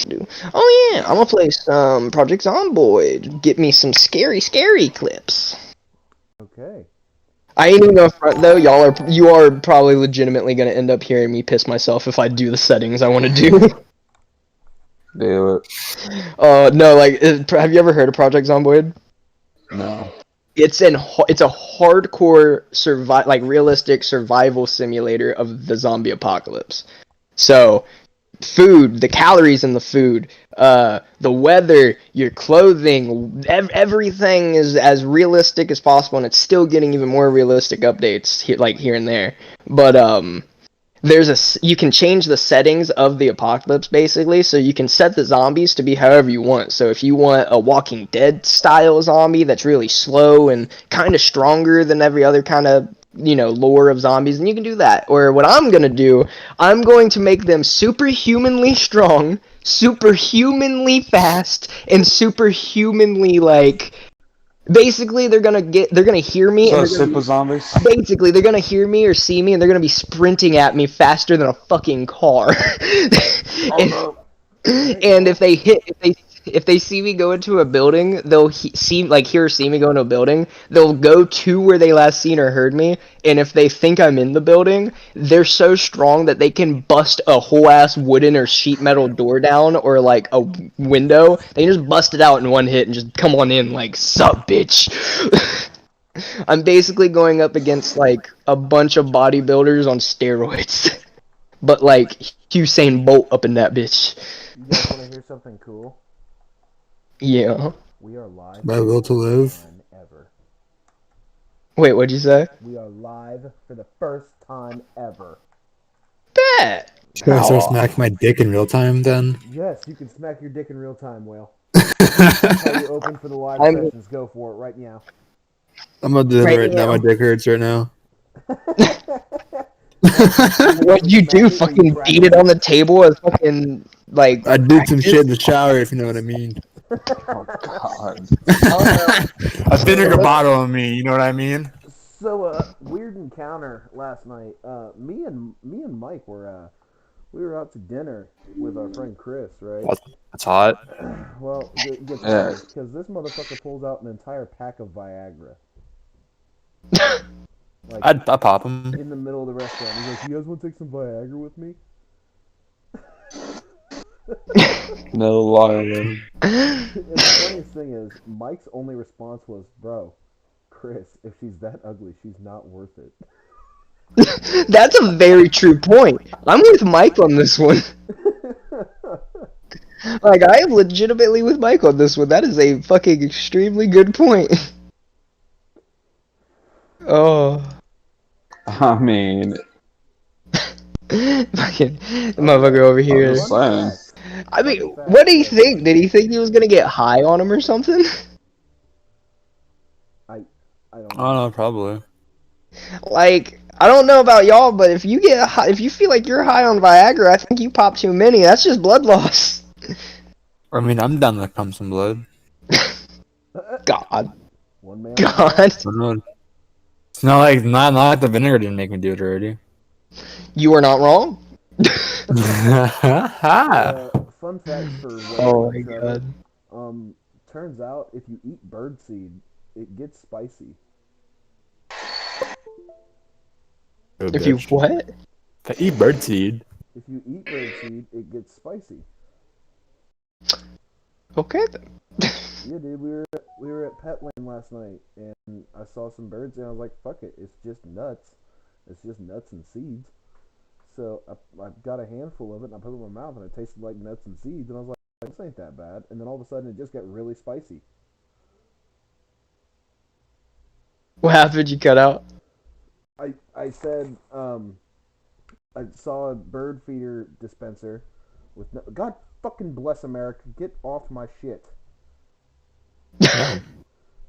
to do? Oh yeah, I'm gonna play some Project Zomboid. Get me some scary clips. Okay. I ain't even gonna front though. You are probably legitimately gonna end up hearing me piss myself if I do the settings I want to do. Do it. No, like, have you ever heard of Project Zomboid? No. It's a hardcore realistic survival simulator of the zombie apocalypse. So, food, the calories in the food, the weather, your clothing, everything is as realistic as possible, and it's still getting even more realistic updates here and there. But you can change the settings of the apocalypse basically, so you can set the zombies to be however you want. So if you want a Walking Dead style zombie that's really slow and kind of stronger than every other kind of lore of zombies, then you can do that. Or what I'm gonna do, I'm going to make them superhumanly strong, superhumanly fast, and superhumanly basically they're gonna hear me, So and super zombies. basically they're gonna hear me or see me, and they're gonna be sprinting at me faster than a fucking car. Oh And if they see me go into a building, they'll hear or see me go into a building. They'll go to where they last seen or heard me, and if they think I'm in the building, they're so strong that they can bust a whole ass wooden or sheet metal door down or like a window. They can just bust it out in one hit and just come on in like, sup, bitch. I'm basically going up against like a bunch of bodybuilders on steroids, but like Usain Bolt up in that bitch. You guys want to hear something cool? Yeah. We are live. My will to live. Time ever. Wait, what'd you say? We are live for the first time ever. Bet. Should I start smacking my dick in real time then? Yes, you can smack your dick in real time, Whale. That's how you open for the live sessions. Go for it right now. I'm gonna do that right now. My dick hurts right now. What'd you do? Fucking beat it on the table as fucking like. I did some shit in the shower, if you know what I mean. Oh god. A vinegar bottle on me, you know what I mean? So, weird encounter last night. Me and Mike were we were out to dinner with our friend Chris, right? That's hot. Well, get Yeah. because this motherfucker pulls out an entire pack of Viagra. Like, I'd pop him. in the middle of the restaurant. He's like, "You guys want to take some Viagra with me?" No lie. And the funniest thing is, Mike's only response was, "Bro, Chris, if she's that ugly, she's not worth it." That's a very true point. I'm with Mike on this one. Like, I am legitimately with Mike on this one. That is a fucking extremely good point. Oh. I mean, Fucking motherfucker over here. just saying. I mean, what did he think? Did he think he was gonna get high on him or something? I don't I don't know, probably. Like, I don't know about y'all, but if you get high, if you feel like you're high on Viagra, I think you pop too many. That's just blood loss. I mean, I'm down to come some blood. God. One man. God. It's not like the vinegar didn't make me do it already. You are not wrong. Fun fact for Wayne Oh my and Trevor, god. turns out if you eat birdseed, it gets spicy. If you what? If I eat birdseed. If you eat birdseed, it gets spicy. Okay then. Yeah, dude, we were at Petland last night, and I saw some birds, and I was like, "Fuck it, it's just nuts. It's just nuts and seeds." So I got a handful of it, and I put it in my mouth, and it tasted like nuts and seeds, and I was like, "This ain't that bad." And then all of a sudden, it just got really spicy. What happened? You cut out? I said, I saw a bird feeder dispenser with no, God fucking bless America, get off my shit.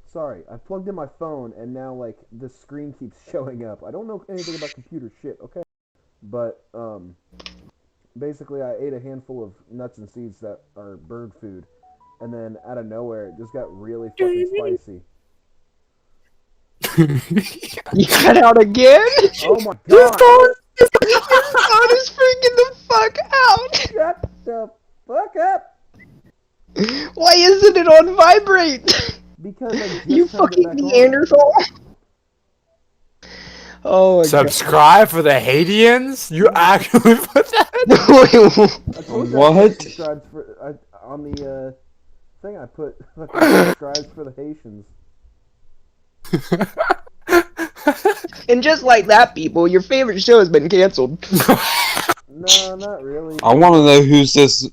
Sorry, I plugged in my phone and now like the screen keeps showing up. I don't know anything about computer shit, okay? But basically I ate a handful of nuts and seeds that are bird food, and then out of nowhere it just got really fucking spicy. You cut out again? Oh my god! I was freaking the fuck out. Shut the fuck up! Why isn't it on vibrate? Because I just You turned it fucking back on. Neanderthal. Oh my Subscribe for the Haitians? You actually put that? god. I told you I What? put subscribes for on the thing. I put subscribes for the Haitians. And just like that, people, your favorite show has been canceled. No, not really. I want to know who's this.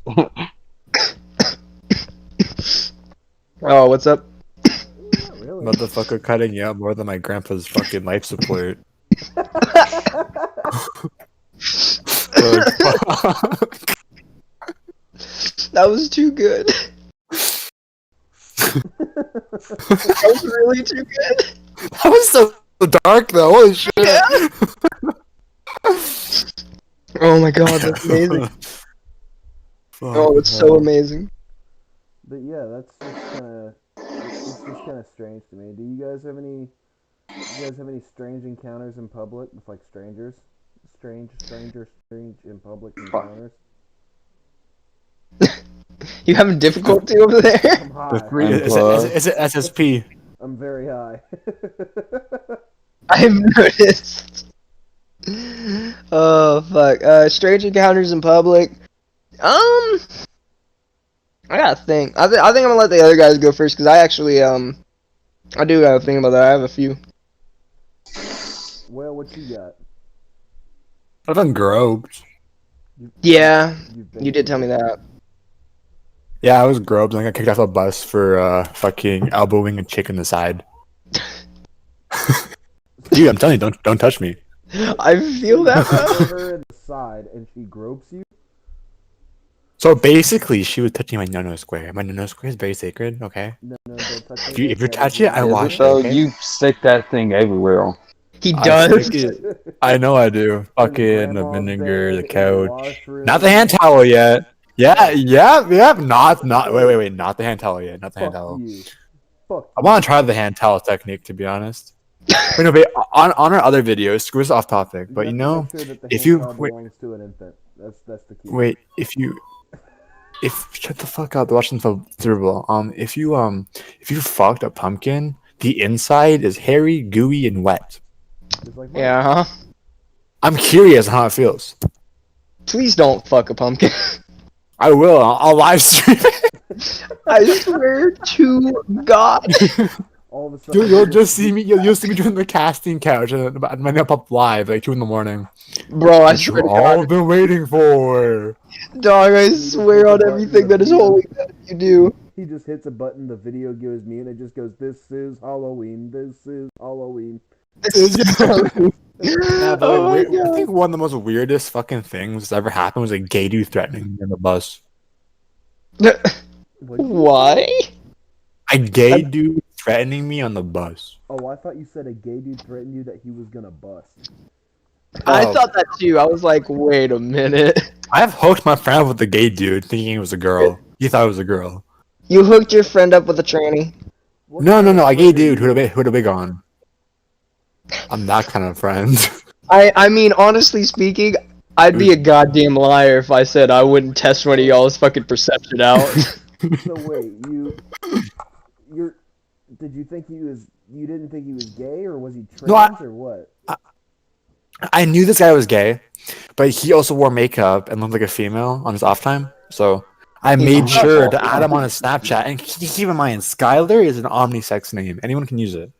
Oh, what's up? Not really. Motherfucker cutting you out more than my grandpa's fucking life support. That was too good. That was really too good. That was so dark though, holy shit. Yeah. Oh my god, that's amazing. Oh, it's so amazing. But yeah, that's just kind of it's just kind of strange to me. Do you guys have any? You guys have any strange encounters in public with like strangers? Strange in public encounters. You having difficulty over there? I'm The high. three is it SSP? I'm very high. I've noticed. Oh fuck. Strange encounters in public. I gotta think. I think I'm gonna let the other guys go first because I actually I do gotta think about that. I have a few. Well, what you got? I've done groped. Yeah, You've been you did tell me that. Yeah, I was groped and I got kicked off a bus for fucking elbowing a chick in the side. Dude, I'm telling you, don't touch me. I feel that. Elbow Bro. her in the side and she gropes you. So basically, she was touching my no-no square. My no-no square is very sacred, okay? No, don't touch If me. you touch it, I Is wash it though? okay? You stick that thing everywhere. He I does. stick it- I know I do. Fucking the grandma's vinegar, bed, the in couch. washroom. Not the hand towel yet. Yeah. Not. Wait. Not the hand towel yet. Not the hand Fuck towel. you. Fuck I you. want to try the hand towel technique, to be honest. Wait, no, wait. On our other videos, screw this off topic. But have you to know, make sure that the if hand you towel wait, belongs to an infant. That's the key. wait, if shut the fuck up, watching the Super Bowl. If you fucked a pumpkin, the inside is hairy, gooey, and wet. Just like Yeah, huh? I'm curious how it feels. Please don't fuck a pumpkin. I will. I'll live stream it. I swear to God. all of a sudden. You'll just see me. You'll see me doing the casting couch, and I might pop up live like 2 a.m. Bro, I What swear you to all God. been waiting for. Dog, I swear on everything that is holy that you do. He just hits a button, the video goes me, and it just goes, "This is Halloween. This is Halloween." Yeah, but Oh my I God. think one of the most weirdest fucking things that's ever happened was a gay dude threatening me on the bus. What did you Why? say? A gay dude threatening me on the bus. Oh, I thought you said a gay dude threatened you that he was gonna bust. I Oh. thought that too. I was like, wait a minute. I've hooked my friend up with a gay dude thinking it was a girl. He thought it was a girl. You hooked your friend up with a tranny. What No, kind of a gay friend are dude you? who had a wig on. I'm that kind of friend. I mean, honestly speaking, I'd be a goddamn liar if I said I wouldn't test one of y'all's fucking perception out. So wait, you're. Did you think he was? You didn't think he was gay, or was he trans, No, or what? I knew this guy was gay, but he also wore makeup and looked like a female on his off time. So I made sure to add him on his Snapchat. And keep in mind, Skylar is an omnisex name. Anyone can use it.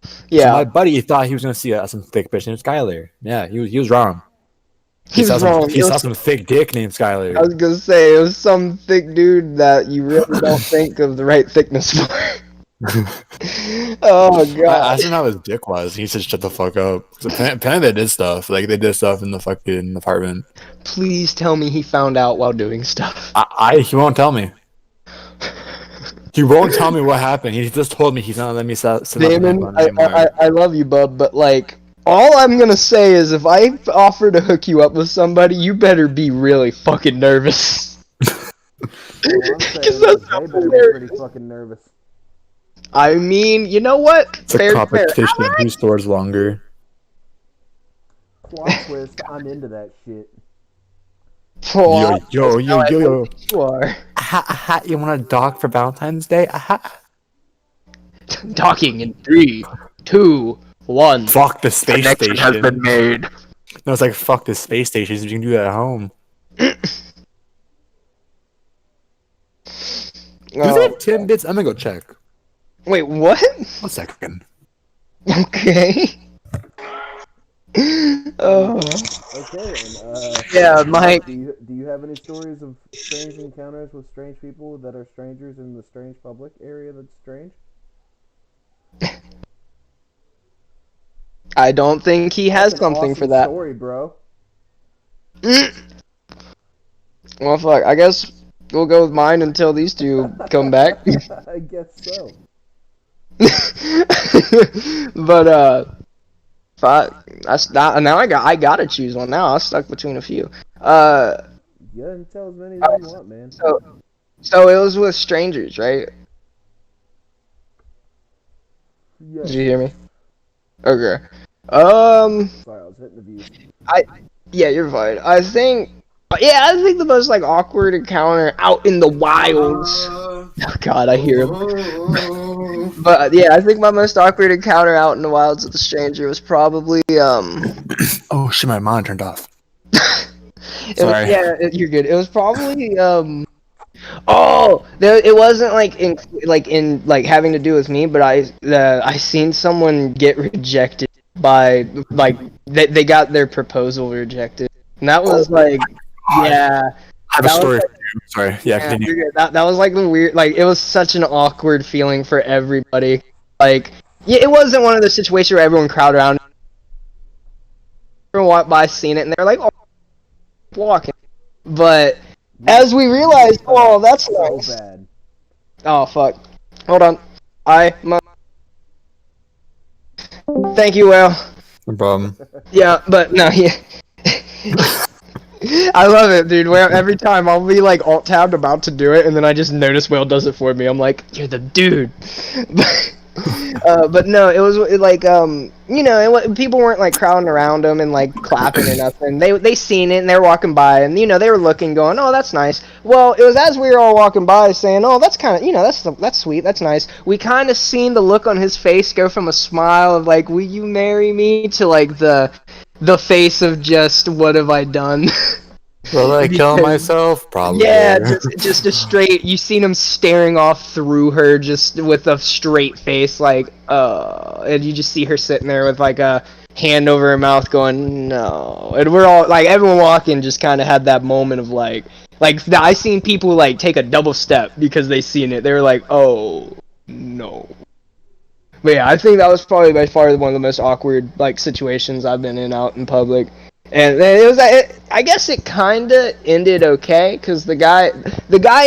So Yeah, my buddy thought he was gonna see some thick bitch named Skylar. Yeah, he was wrong. he was wrong. He saw some thick dick named Skylar. I was gonna say it was some thick dude that you really don't think of the right thickness for. Oh I god. asked him how his dick was. He said, "Shut the fuck up." So apparently they did stuff. Like they did stuff in the fucking apartment. Please tell me he found out while doing stuff. He won't tell me. He won't tell me what happened. He just told me he's not letting me sit up Damon, on anymore. I love you, bub, but like, all I'm gonna say is if I offer to hook you up with somebody, you better be really fucking nervous. Well, I'm saying Because that's they how better be hilarious. pretty fucking nervous. I mean, you know what? It's a Fair. competition. Who stores longer? Plot twist, I'm into that shit. Well, Yo, yo, I yo, don't yo. think you are. You want a dog for Valentine's Day? Talking in 3, 2, 1. Fuck the space Connection has been station. made. No, it's like fuck the space station. You can do that at home. Do they have Timbits? I'm gonna go check. Wait, what? 1 second. Okay. Oh. Okay, and Yeah, Mike. do you have any stories of strange encounters with strange people that are strangers in the strange public area that's strange? I don't think he That's has an something awesome for that. story, bro. Well, fuck. I guess we'll go with mine until these two come back. I guess so. But fuck. Now I gotta choose one. Now I'm stuck between a few. You can tell as many as you want, man. So it was with strangers, right? Yes. Did you hear me? Okay. Sorry, I was hitting the views. Yeah, you're fine. I think the most like awkward encounter out in the wilds. Oh God, I hear him. But yeah, I think my most awkward encounter out in the wilds with a stranger was probably Oh shit, my monitor turned off. Sorry. You're good. It was probably it wasn't like in having to do with me, but I seen someone get rejected by like they got their proposal rejected, and that was like yeah. I have a story for you. Sorry. Yeah, Yeah, continue. you're good. That was like the weird, like it was such an awkward feeling for everybody. Like yeah, it wasn't one of those situations where everyone crowded around. Everyone walked by, seen it, and they're like, "Oh, walking." But as we realized, oh, that's so nice. bad. Oh fuck. Hold on. Thank you, Will. No problem. Yeah, but no, yeah. I love it, dude. Where every time I'll be like alt tabbed about to do it, and then I just notice Will does it for me. I'm like, you're the dude. But no, it was like people weren't like crowding around him and like clapping or nothing. They seen it and they were walking by and they were looking, going, oh, that's nice. Well, it was as we were all walking by saying, oh, that's kind of that's sweet, that's nice. We kind of seen the look on his face go from a smile of like, will you marry me, to like the face of just what have I done. Will I kill myself? Probably. Yeah, just a straight. You seen him staring off through her, just with a straight face, like, and you just see her sitting there with like a hand over her mouth, going, no. And we're all like, everyone walking just kind of had that moment of like I seen people like take a double step because they seen it. They were like, oh no. But yeah, I think that was probably by far one of the most awkward like situations I've been in out in public. And it was, I guess it kind of ended okay, because the guy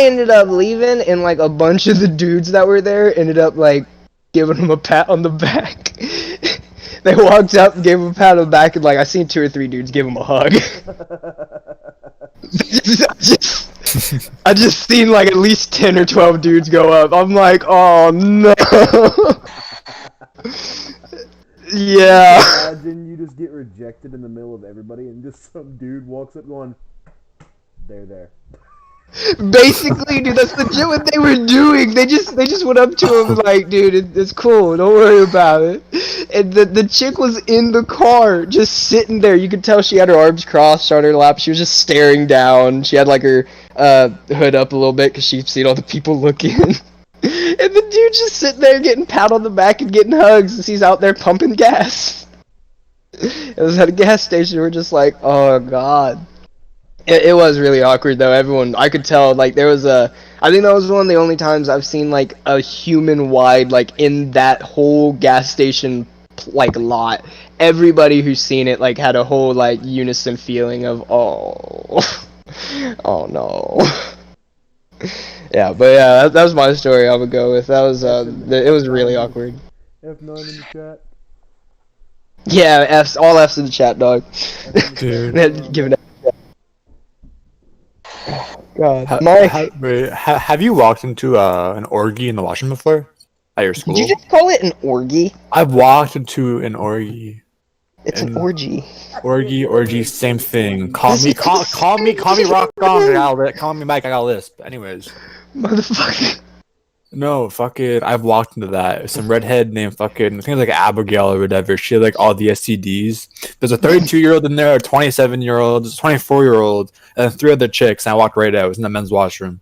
ended up leaving, and like a bunch of the dudes that were there ended up like giving him a pat on the back. They walked up and gave him a pat on the back, and like I seen 2 or 3 dudes give him a hug. I just seen like at least 10 or 12 dudes go up. I'm like, oh no. Yeah. Imagine you just get rejected in the middle of everybody, and just some dude walks up going, there. Basically, dude, that's legit what they were doing. They just went up to him like, dude, it's cool, don't worry about it. And the chick was in the car, just sitting there. You could tell she had her arms crossed on her lap. She was just staring down. She had like her hood up a little bit because she'd seen all the people looking. And the dude just sitting there getting pat on the back and getting hugs as he's out there pumping gas. It was at a gas station. We're just like, oh god. It was really awkward though. Everyone, I could tell, like there was I think that was one of the only times I've seen like a human wide, like in that whole gas station like lot. Everybody who's seen it like had a whole like unison feeling of oh, oh no. Yeah, but yeah, that was my story. I would go with that was it was really awkward. F9 in the chat. Yeah, all F's in the chat, dog. Dude. Give it up. God. Have you walked into an orgy in the washroom before at your school? Did you just call it an orgy? I've walked into an orgy. It's an And orgy. orgy, same thing. Call me rock on. Call me Mike. I got a lisp. Anyways, Motherfucker. no, fucking. I've walked into that. Some redhead named fucking. I think it's like Abigail or whatever. She had like all the STDs. There's a 32-year-old in there, a 27-year-old, a 24-year-old, and 3 other chicks. And I walked right out. It was in the men's washroom.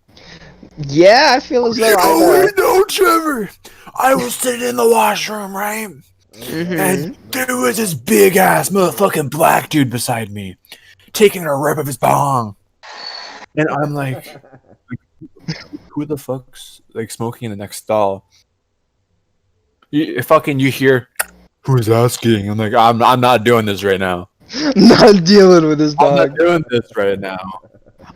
Yeah, I feel as though No, Trevor. I was sitting in the washroom, right? And there was this big ass motherfucking black dude beside me, taking a rip of his bong. And I'm like, who the fuck's like smoking in the next stall? You hear, who's asking? I'm like, I'm not doing this right now. I'm not dealing with this I'm dog. not doing this right now.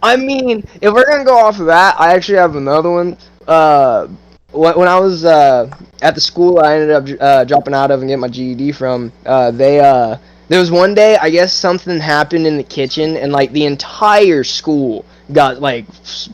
I mean, if we're gonna go off of that, I actually have another one. When I was at the school I ended up dropping out of and getting my GED from, there was one day, I guess something happened in the kitchen, and like the entire school got like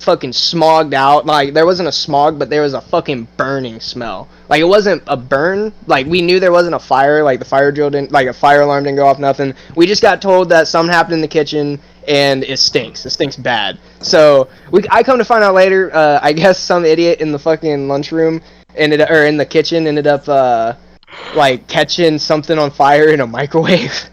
fucking smogged out. Like there wasn't a smog, but there was a fucking burning smell. Like it wasn't a burn. Like we knew there wasn't a fire. Like the fire drill didn't, like a fire alarm didn't go off. Nothing. We just got told that something happened in the kitchen and it stinks. It stinks bad. So I come to find out later. I guess some idiot in the fucking lunchroom in the kitchen ended up like catching something on fire in a microwave.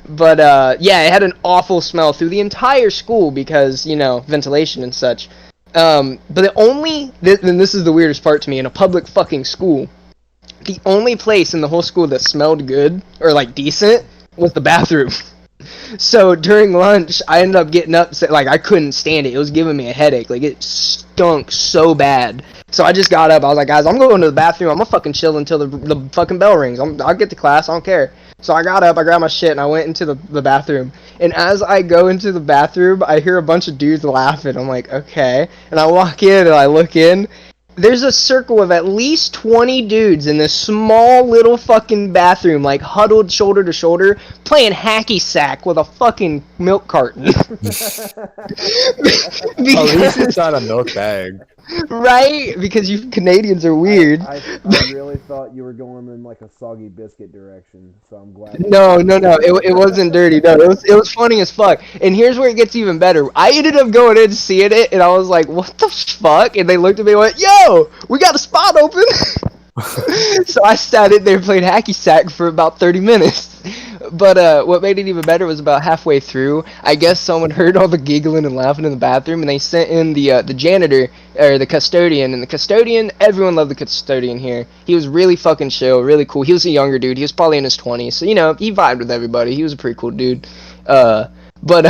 But yeah, it had an awful smell through the entire school because, you know, ventilation and such. But and this is the weirdest part to me, in a public fucking school, the only place in the whole school that smelled good or like decent was the bathroom. So during lunch, I ended up getting upset. Like I couldn't stand it. It was giving me a headache. Like it stunk so bad. So I just got up. I was like, guys, I'm going to the bathroom. I'm gonna fucking chill until the fucking bell rings. I'll get to class. I don't care. So I got up. I grabbed my shit and I went into the bathroom. And as I go into the bathroom, I hear a bunch of dudes laughing. I'm like, okay. And I walk in and I look in. There's a circle of at least 20 dudes in this small little fucking bathroom, like huddled shoulder to shoulder, playing hacky sack with a fucking milk carton. At least it's not a milk bag. Right? Because you Canadians are weird. I really thought you were going in like a soggy biscuit direction, so I'm glad. No, it wasn't dirty. No, it was funny as fuck. And here's where it gets even better. I ended up going in seeing it, and I was like, "What the fuck?" And they looked at me and went, "Yo, we got a spot open." So I sat in there and played hacky sack for about 30 minutes. But what made it even better was about halfway through, I guess someone heard all the giggling and laughing in the bathroom, and they sent in the janitor, or the custodian. And the custodian, everyone loved the custodian here. He was really fucking chill, really cool. He was a younger dude. He was probably in his 20s, so, you know, he vibed with everybody. He was a pretty cool dude. But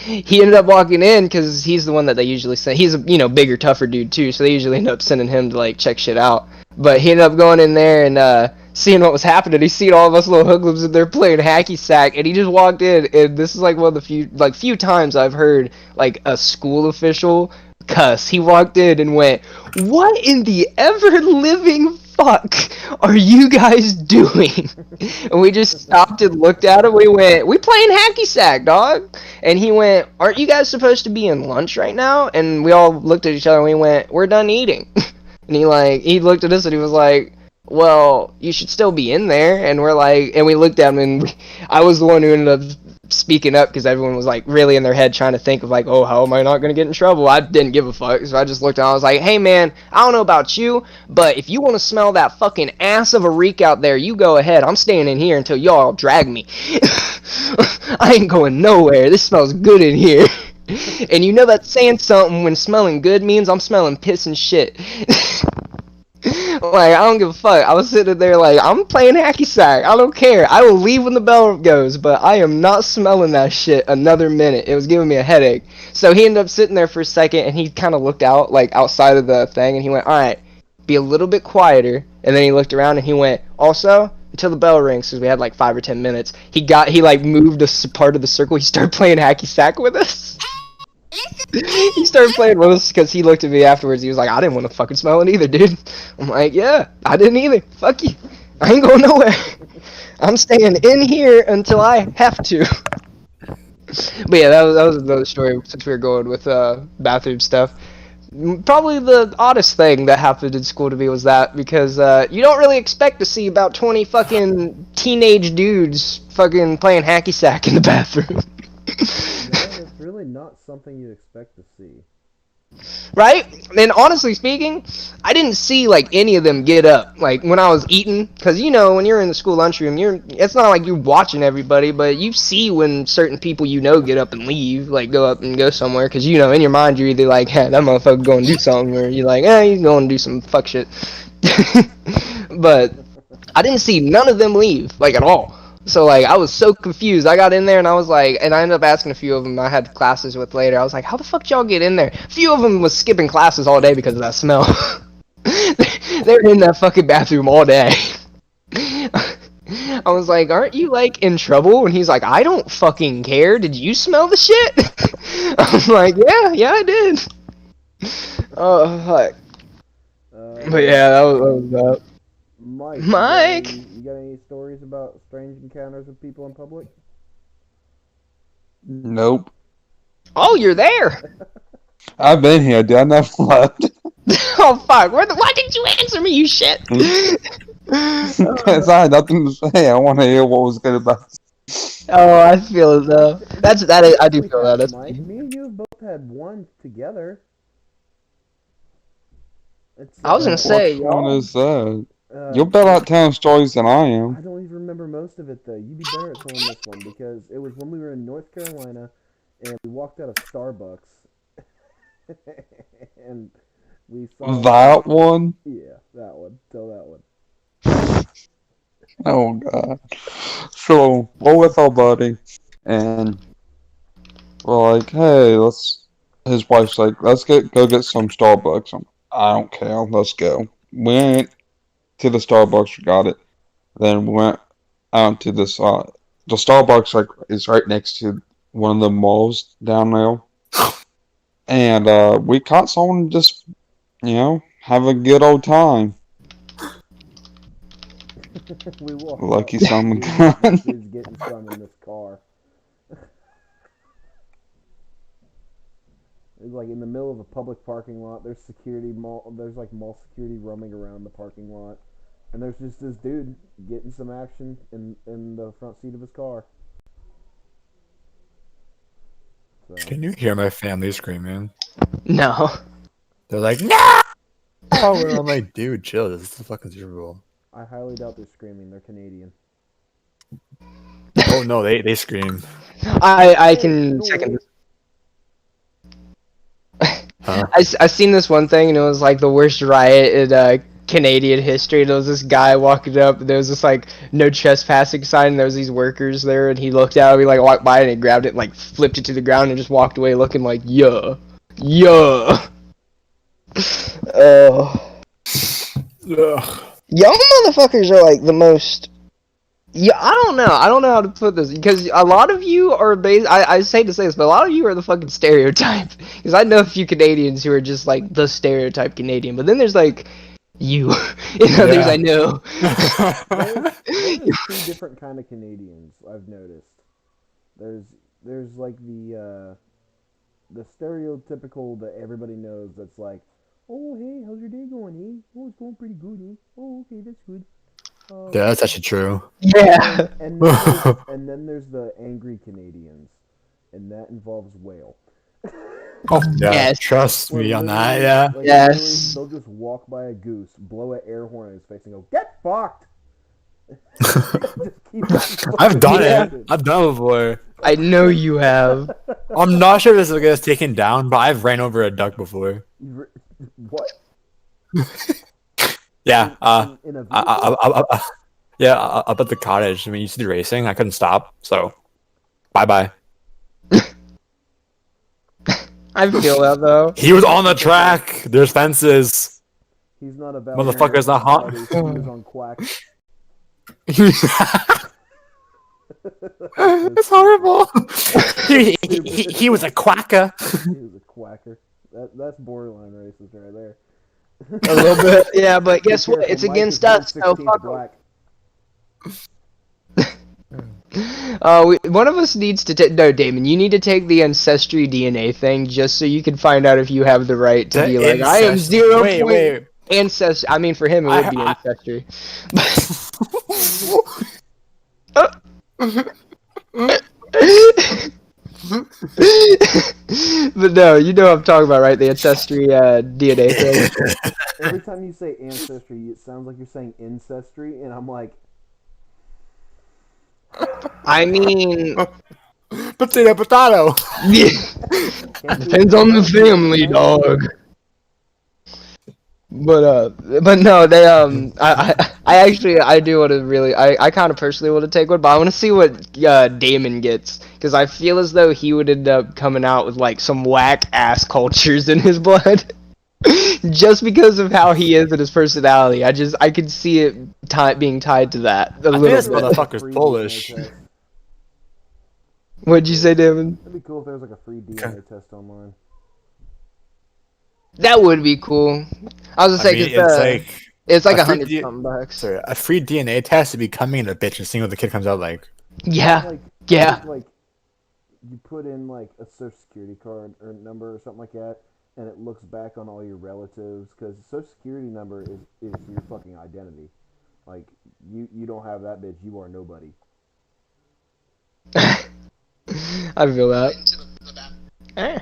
he ended up walking in because he's the one that they usually send. He's a, you know, bigger, tougher dude, too, so they usually end up sending him to, like, check shit out. But he ended up going in there and seeing what was happening. He seen all of us little hoodlums in there playing hacky sack, and he just walked in. And this is like one of the few times I've heard like a school official cuss. He walked in and went, "What in the ever living fuck are you guys doing?" And we just stopped and looked at him. We went, "We playing hacky sack, dog." And he went, "Aren't you guys supposed to be in lunch right now?" And we all looked at each other and we went, "We're done eating." And he looked at us and he was like, "Well, you should still be in there." And we're like, and we looked at him, and I was the one who ended up speaking up because everyone was like really in their head trying to think of like, oh, how am I not gonna get in trouble? I didn't give a fuck, so I just looked at him. I was like, "Hey man, I don't know about you, but if you want to smell that fucking ass of a reek out there, you go ahead. I'm staying in here until y'all drag me. I ain't going nowhere. This smells good in here." And you know that's saying something when smelling good means I'm smelling piss and shit. Like, I don't give a fuck. I was sitting there like, I'm playing hacky sack. I don't care. I will leave when the bell goes, but I am not smelling that shit another minute. It was giving me a headache. So he ended up sitting there for a second, and he kind of looked out, like, outside of the thing, and he went, "Alright, be a little bit quieter." And then he looked around, and he went, "Also, until the bell rings," because we had like 5 or 10 minutes. He like moved a part of the circle. He started playing hacky sack with us. He started playing with us because he looked at me afterwards. He was like, "I didn't want to fucking smell it either, dude." I'm like, "Yeah, I didn't either. Fuck you. I ain't going nowhere. I'm staying in here until I have to." But yeah, that was another story since we were going with bathroom stuff. Probably the oddest thing that happened in school to me was that, because you don't really expect to see about 20 fucking teenage dudes fucking playing hacky sack in the bathroom. No, that's really not something you expect to see. Right? And honestly speaking, I didn't see like any of them get up like when I was eating, because you know when you're in the school lunchroom, it's not like you're watching everybody, but you see when certain people you know get up and leave, like go up and go somewhere, because you know in your mind you're either like, hey, that motherfucker going to do something, or you're like, he's going to do some fuck shit. But I didn't see none of them leave like at all. So like I was so confused. I got in there and I was like, and I ended up asking a few of them I had classes with later. I was like, how the fuck y'all get in there? A few of them was skipping classes all day because of that smell. They were in that fucking bathroom all day. I was like, aren't you like in trouble? And he's like, I don't fucking care. Did you smell the shit? I'm like, yeah, I did. Oh fuck. But yeah, that was that. Mike, Mike! you got any stories about strange encounters with people in public? Nope. Oh, you're there. I've been here, dude. I never left. Oh fuck! Why didn't you answer me, you shit? Because I had nothing to say. I want to hear what was good about it. Oh, I feel it though. I do feel that. That's Mike. Me and you have both had one together. It's, I was gonna say, Which one is that? uh, You're better at telling stories than I I am. don't even remember most of it though. You'd be better at telling this one because it was when we were in North Carolina and we walked out of Starbucks and we saw That one? Yeah, that one. Tell that one. Oh, God. So, we're with our buddy, and we're like, hey, his wife's like, let's go get some Starbucks. I don't care, let's go. We went to the Starbucks, we got it. Then we went out to this, the Starbucks is right next to one of the malls down there. And, we caught someone just, have a good old time. We walked Lucky out. someone This got. dude's getting some in this car. It's like in the middle of a public parking lot. There's like mall security roaming around the parking lot, and there's just this dude getting some action in the front seat of his car. So, Can you hear my family screaming? no. They're like, no! Oh, I'm like, dude, chill. This is fucking Super Bowl. I highly doubt they're screaming. They're Canadian. Oh no, they scream. I can second this. Huh? I seen this one thing and it was like the worst riot in Canadian history. There was this guy walking up. And there was this like no trespassing sign. And there was these workers there, and he looked out. He like walked by and he grabbed it, and, like flipped it to the ground, and just walked away looking like yeah. Oh. Ugh. Young motherfuckers are like the most. Yeah, I don't know. I don't know how to put this because a lot of you are I say to say this, but a lot of you are the fucking stereotype. Because I know a few Canadians who are just like the stereotype Canadian, but then there's like you and others I know. There's two different kind of Canadians I've noticed. There's like the stereotypical that everybody knows that's like, oh hey, how's your day going, eh? Oh, it's going pretty good, eh? Oh, okay, that's good. Yeah, that's actually true. Yeah. And then there's the angry Canadians, and that involves whale. Oh yeah, Yes. trust Where me on that. literally- Yeah. like, Yes. literally, they'll just walk by a goose, blow an air horn in his face, and go, "Get fucked!" Just keep on I've done Yeah. it. I've done it before. I know you have. I'm not sure if this will get us taken down, but I've ran over a duck before. What? Yeah. In a vehicle? Yeah. Up at the cottage. I mean, you used to do racing. I couldn't stop, so bye. I feel that though. He was on the track. There's fences. He's not a Motherfucker's not hot. He was on quack. It's horrible. He was a quacker. He was a quacker. That's borderline racist right there. A little bit. Yeah, but guess Be what? careful, It's Mike against is us, so 1/16 fuck 'em. black. One of us needs to take. No, Damon, you need to take the ancestry DNA thing just so you can find out if you have the right to The be like, I am incest. 0 Wait, point wait. ancestry. I mean, for him, it would be I ancestry. But no, you know what I'm talking about, right? The ancestry DNA thing. Every time you say ancestry, it sounds like you're saying ancestry, and I'm like, I mean, potato, potato. can't be depends on the can't be at family, same dog. time. But no, they I actually I do want to really I kind of personally want to take one, but I want to see what Damon gets because I feel as though he would end up coming out with like some whack ass cultures in his blood, just because of how he is and his personality. I could see it being tied to that a I think little this bit. motherfucker's Free Polish. DNA test. What'd you say, Damon? It'd be cool if there was like a free DNA test online. That would be cool. I was gonna I say mean, because it's like a free 100 D- something bucks. sorry, a free DNA test would be coming in a bitch and seeing what the kid comes out like. Yeah, Like, yeah. like you put in like a social security card or number or something like that, and it looks back on all your relatives because the social security number is your fucking identity. Like you don't have that bitch, you are nobody. I feel that. Eh.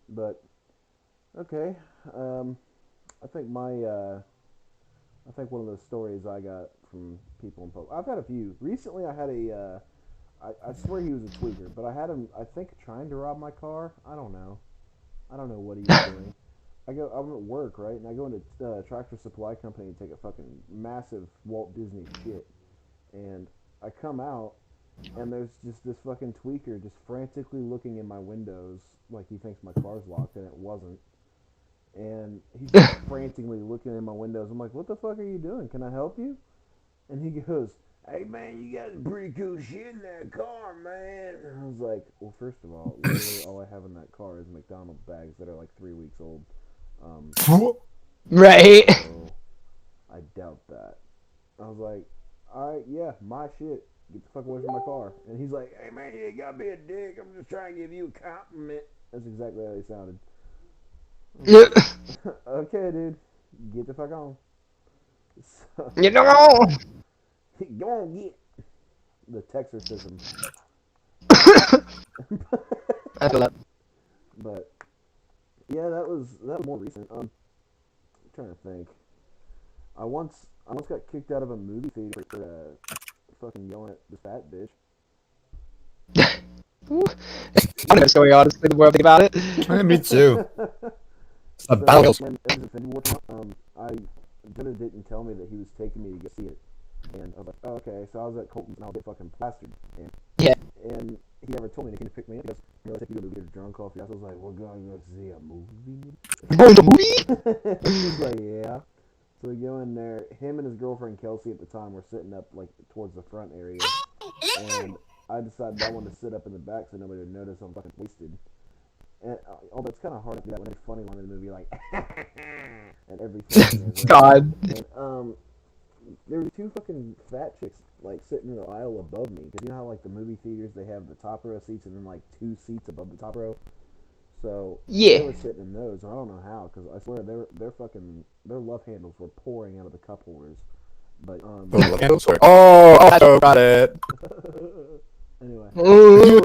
But okay, I think I think one of the stories I got from people in I've had a few. Recently, I had I swear he was a tweaker, but I had him, I think, trying to rob my car. I don't know. I don't know what he was doing. I'm at work, right? And I go into Tractor Supply Company and take a fucking massive Walt Disney shit. And I come out, and there's just this fucking tweaker just frantically looking in my windows like he thinks my car's locked, and it wasn't. And he's just frantically looking in my windows. I'm like, what the fuck are you doing? Can I help you? And he goes, hey man, you got some pretty cool shit in that car, man. And I was like, well, first of all, literally all I have in that car is McDonald's bags that are like 3 weeks old. Right. So I doubt that. I was like, all right, yeah, my shit. Get the fuck away from my car. And he's like, hey man, you gotta be a dick. I'm just trying to give you a compliment. That's exactly how he sounded. Like, okay, dude, get the fuck on. So, You know. go on, get the Texarcism. I feel that. But yeah, that was more recent. I'm trying to think. I once got kicked out of a movie theater for fucking yelling at this fat bitch. I know a story, honestly, the more I think about it. Me too. A So battle. when it was Infinity War time, I Jenna didn't tell me that he was taking me to go see it, and I was like, oh, okay. So I was at Colton's and I was get fucking plastered, Yeah. and he never told me that he came to pick me up. He goes, you know, take you to a movie, get drunk off. I was like, we're going to go see a movie. Going to movie? He's like, yeah. So we go in there. Him and his girlfriend Kelsey at the time were sitting up like towards the front area, and I decided I wanted to sit up in the back so nobody would notice I'm fucking wasted. And although it's kind of hard to do that when there's funny line in the movie, like and everything. Right? God. And there were two fucking fat chicks like sitting in the aisle above me. Because you know how like the movie theaters they have the top row seats and then like two seats above the top row. So Yeah. they were sitting in those. I don't know how, because I swear their love handles were pouring out of the cup holders. But Oh, got it. anyway, Ooh.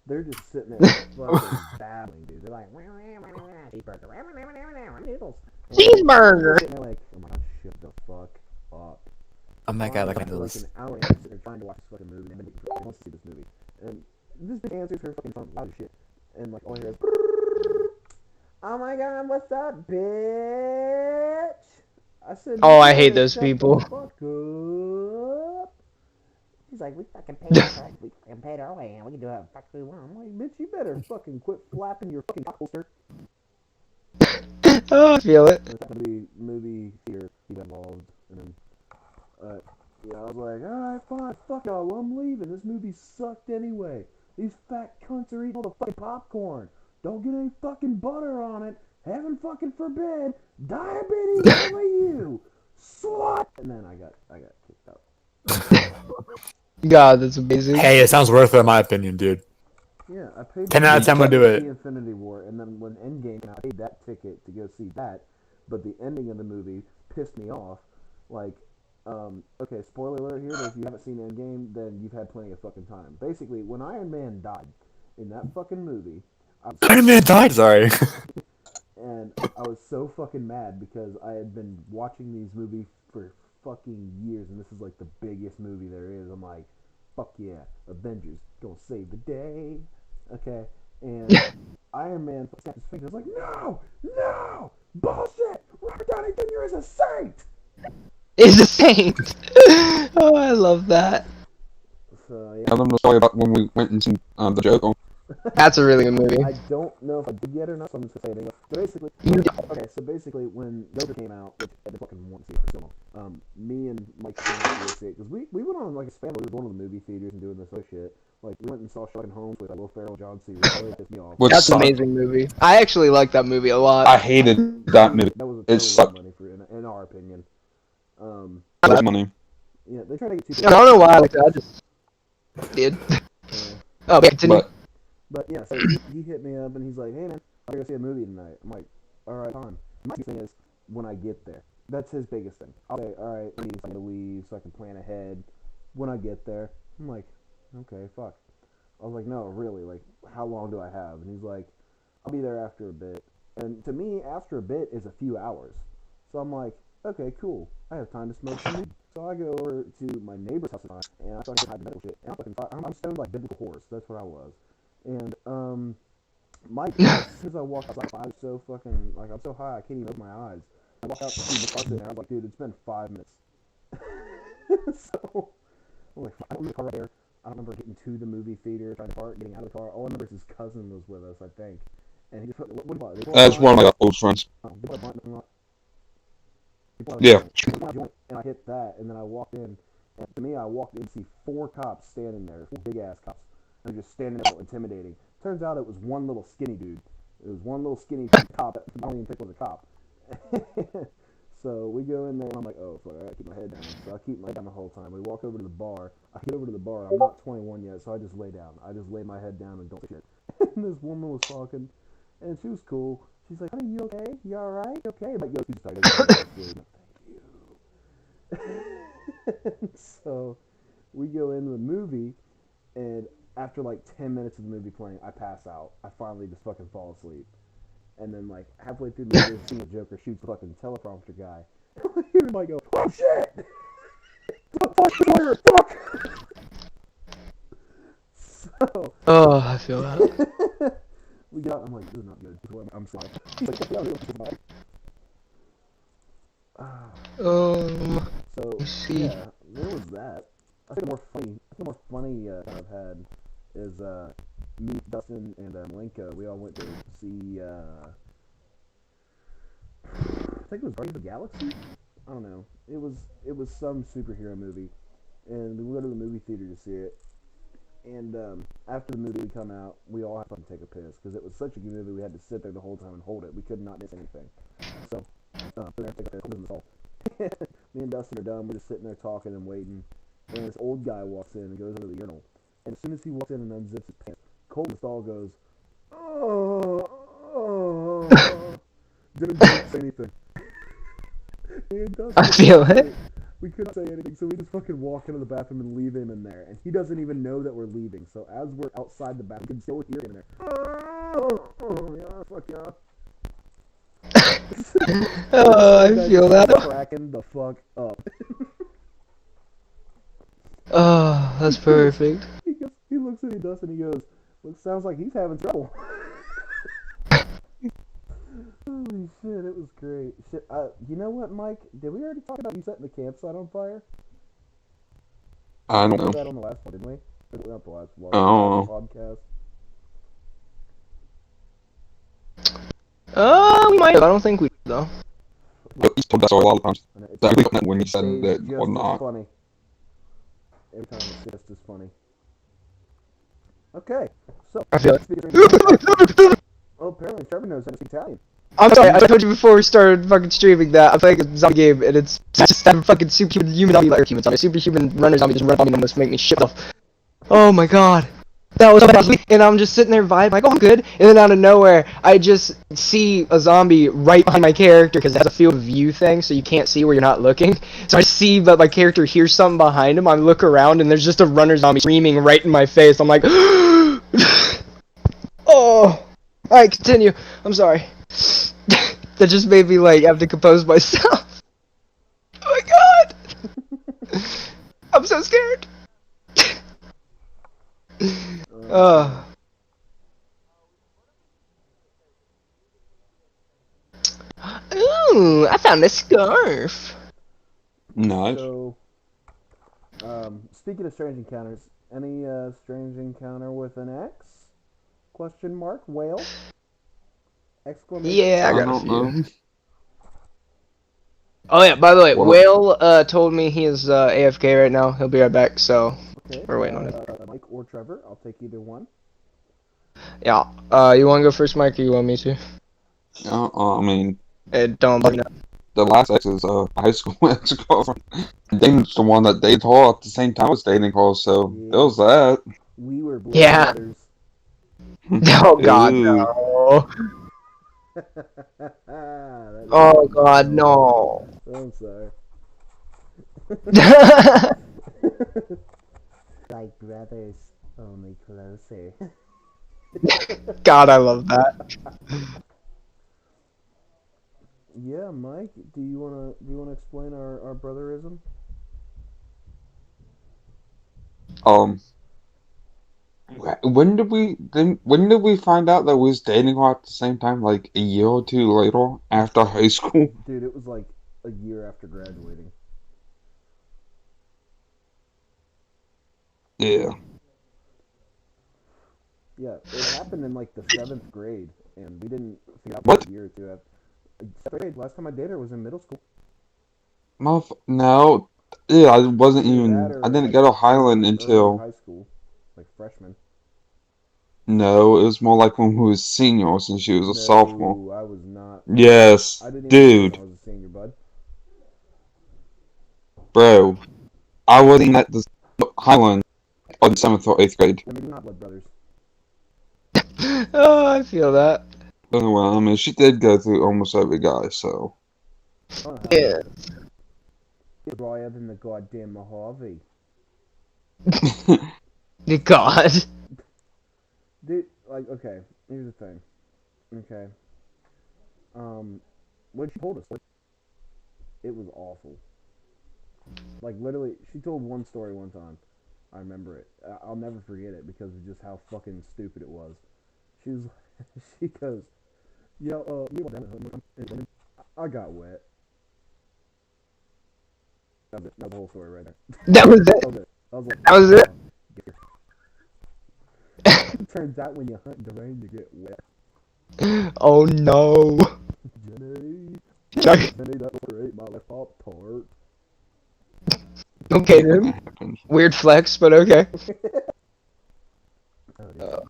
they're just sitting there fucking babbling, dude. They're like, noodles. Cheeseburger. And they're like, oh my god, shut the fuck up. Oh my god, like For like those. an hour and a half sitting there trying to watch this fucking movie, and they want to see this movie. And this bitch answers her fucking phone loud as shit. And like all I hear is, oh my god, what's up, bitch? I said, Oh, I "You hate better those shut people. the fuck up." She's like, we fucking paid our way, and we can do whatever the fuck we want. I'm like, bitch, you better fucking quit flapping your fucking cock holster. Oh, I feel it. There's happened to be movie theater he got involved, and then yeah, I was like, alright, fine, fuck y'all, I'm leaving. This movie sucked anyway. These fat cunts are eating all the fucking popcorn. Don't get any fucking butter on it. Heaven fucking forbid. Diabetes over you. Slut. And then I got kicked out. God, that's amazing. Hey, it sounds worth it in my opinion, dude. Yeah, I paid 10 out of 10 would do to see it. Infinity War, and then when Endgame came out, I paid that ticket to go see that, but the ending of the movie pissed me off. Like, okay, spoiler alert here, but if you haven't seen Endgame, then you've had plenty of fucking time. Basically, when Iron Man died in that fucking movie, I was Iron Man died, sorry. and I was so fucking mad because I had been watching these movies for fucking years, and this is like the biggest movie there is. I'm like, fuck yeah, Avengers gonna save the day, okay? And Iron Man snapped his fingers like, no, no, bullshit. Robert Downey Jr. is a saint. Is a saint. Oh, I love that. So Tell them the story about when we went and seen the Joker. That's a really good movie. I don't know if I did yet or not, so I'm just gonna say it anyway. So basically, so basically, when Joker came out, which I didn't fucking want to see it for so long, me and Mike came out to go see it because we went on like a span where we were going to the movie theaters and doing this other shit. Like we went and saw Sherlock Holmes with Will Ferrell, John C. Reilly, pissed me off. Which That's an sucked. amazing movie. I actually like that movie a lot. I hated that movie. That was a It total sucked. money for in our opinion. There's money. Yeah, they try to get too. I don't know why I liked it. I just did. Oh, but continue. But yeah, so he hit me up and he's like, hey man, I'm gonna go see a movie tonight. I'm like, alright, fine. My biggest thing is when I get there. That's his biggest thing. I'll say, alright, I need something to leave so I can plan ahead. When I get there, I'm like, okay, fuck. I was like, no, really, like, how long do I have? And he's like, I'll be there after a bit. And to me, after a bit is a few hours. So I'm like, okay, cool. I have time to smoke some weed. So I go over to my neighbor's house and I start to hide medical shit. And I'm stoned like biblical horse. That's what I was. And Mike, as soon as I walked outside, I was so fucking like I'm so high I can't even open my eyes. I walked out to see the car sitting there. I was like, dude, it's been 5 minutes. So I'm like, I don't remember the car right there. I don't remember getting to the movie theater, trying to park, getting out of the car. All I remember is his cousin was with us, I think, and he just put what do you call it? They pull out That's a one of blunt. my old friends. They pull out a blunt, nothing wrong. They pull out a Yeah. joint. They pull out a joint, and I hit that, and then I walked in. And to me, I walked in to see 4 cops standing there, 4 big ass cops, and they're just standing there intimidating. Turns out it was one little skinny dude. It was one little skinny cop that I don't even think was a cop. So we go in there, and I'm like, oh, fuck, I gotta keep my head down. So I keep my head down the whole time. We walk over to the bar. I get over to the bar. I'm not 21 yet, so I just lay down. I just lay my head down and don't say shit. And this woman was talking, and she was cool. She's like, honey, you okay? You alright? You okay? I'm like, yo, she's tired. Thank you. So we go into the movie, and after like 10 minutes of the movie playing, I pass out. I finally just fucking fall asleep. And then like halfway through the movie, I see the Joker shoots the fucking teleprompter guy. He might go, oh shit! Fuck! So Oh, I feel that. we got. I'm like, this is not good. I'm sorry. He's like, yeah, this is fine. So let's see. yeah, there was that. I think the more funny kind I've had is me, Dustin, and Malenko. We all went to see. I think it was Guardians of the Galaxy. I don't know. It was some superhero movie, and we went to the movie theater to see it. And after the movie would come out, we all had to take a piss because it was such a good movie. We had to sit there the whole time and hold it. We could not miss anything. So, we're gonna take a piss in the hall. Me and Dustin are done. We're just sitting there talking and waiting. And this old guy walks in and goes into the urinal. And as soon as he walks in and unzips his pants, Cole in the stall goes, oh. Didn't say anything. And Dustin, I feel it. we couldn't say anything, so we just fucking walk into the bathroom and leave him in there. And he doesn't even know that we're leaving. So as we're outside the bathroom, we can still hear him in there. Oh, yeah, fuck yeah. Oh, I feel that. Cracking the fuck up. Oh, that's perfect. He looks at me, Dustin, and he goes, "Well, sounds like he's having trouble." Holy shit, it was great. Shit, you know what, Mike? Did we already talk about you setting the campsite on fire? I don't We did know. that on the last one, didn't we? Or not the last one. Oh. Podcast. We might have. I don't think we did, though. But he's told that story a lot of times. And it's That we don't know when he said stays that just or as not. funny. Every time it's just as funny. Okay, so I feel it. Oh, apparently Trevor knows how to speak Italian. I'm sorry, I told you before we started fucking streaming that I'm playing a zombie game and it's just that fucking superhuman zombie, like human zombie, superhuman runner zombie just run up on me and almost make me shit off. Oh my god. That was so bad. And I'm just sitting there vibing, like, oh, I'm good. And then out of nowhere, I just see a zombie right behind my character because it has a field of view thing, so you can't see where you're not looking. So I see that my character hears something behind him. I look around, and there's just a runner zombie screaming right in my face. I'm like, oh. Alright, continue. I'm sorry. That just made me, like, have to compose myself. Oh my god. I'm so scared. Ooh, I found a scarf. Nice. So, speaking of strange encounters, any strange encounter with an X? Question mark? Whale? Exclamation? Yeah, I got a don't few. know. Oh yeah, by the way, What? Whale told me he is AFK right now. He'll be right back, so Okay. we're waiting on him. Mike or Trevor? I'll take either one. Yeah. You want to go first, Mike, or you want me to? I mean, Don't bug me up. the last ex is high school ex-girlfriend. Dane's the one that dated her at the same time as dating her, so it was that. We were blood Yeah. brothers. Oh god, Ew. no. That Oh is- god, no. I'm sorry. Like brothers, only closer. God, I love that. Yeah, Mike, do you wanna explain our brotherism? When did we find out that we was dating her at the same time? Like a year or two later after high school? Dude, it was like a year after graduating. Yeah. Yeah, it happened in like the 7th grade, and we didn't figure out What? for a year or two after. 7th grade, last time I dated her was in middle school. No. Yeah, I wasn't Either even. that or, I didn't like, go to Highland early until. high school, like freshman. No, it was more like when we was seniors and she was a sophomore. No, I was not. Yes, I didn't even know dude, I was a senior, bud. bro. I wasn't at the Highland on 7th or 8th grade. I mean, we're not blood brothers. Oh, I feel that. Anyway, I mean, she did go through almost every guy, so. I don't know how Yeah. you're drier than the goddamn Mojave. God. Dude, like, okay, here's the thing. Okay. When she told us, it was awful. Like, literally, she told one story one time. I remember it. I'll never forget it because of just how fucking stupid it was. She was, she goes, yo, I got wet. That was it. That was the whole story right there. That was it. That was it. I was like, That was it. Turns out when you hunt the rain, you get wet. Oh no. Jenny, Sorry. Jenny, that over ate my left Pop-Tart. Okay then. Happened. Weird flex, but okay. Oh,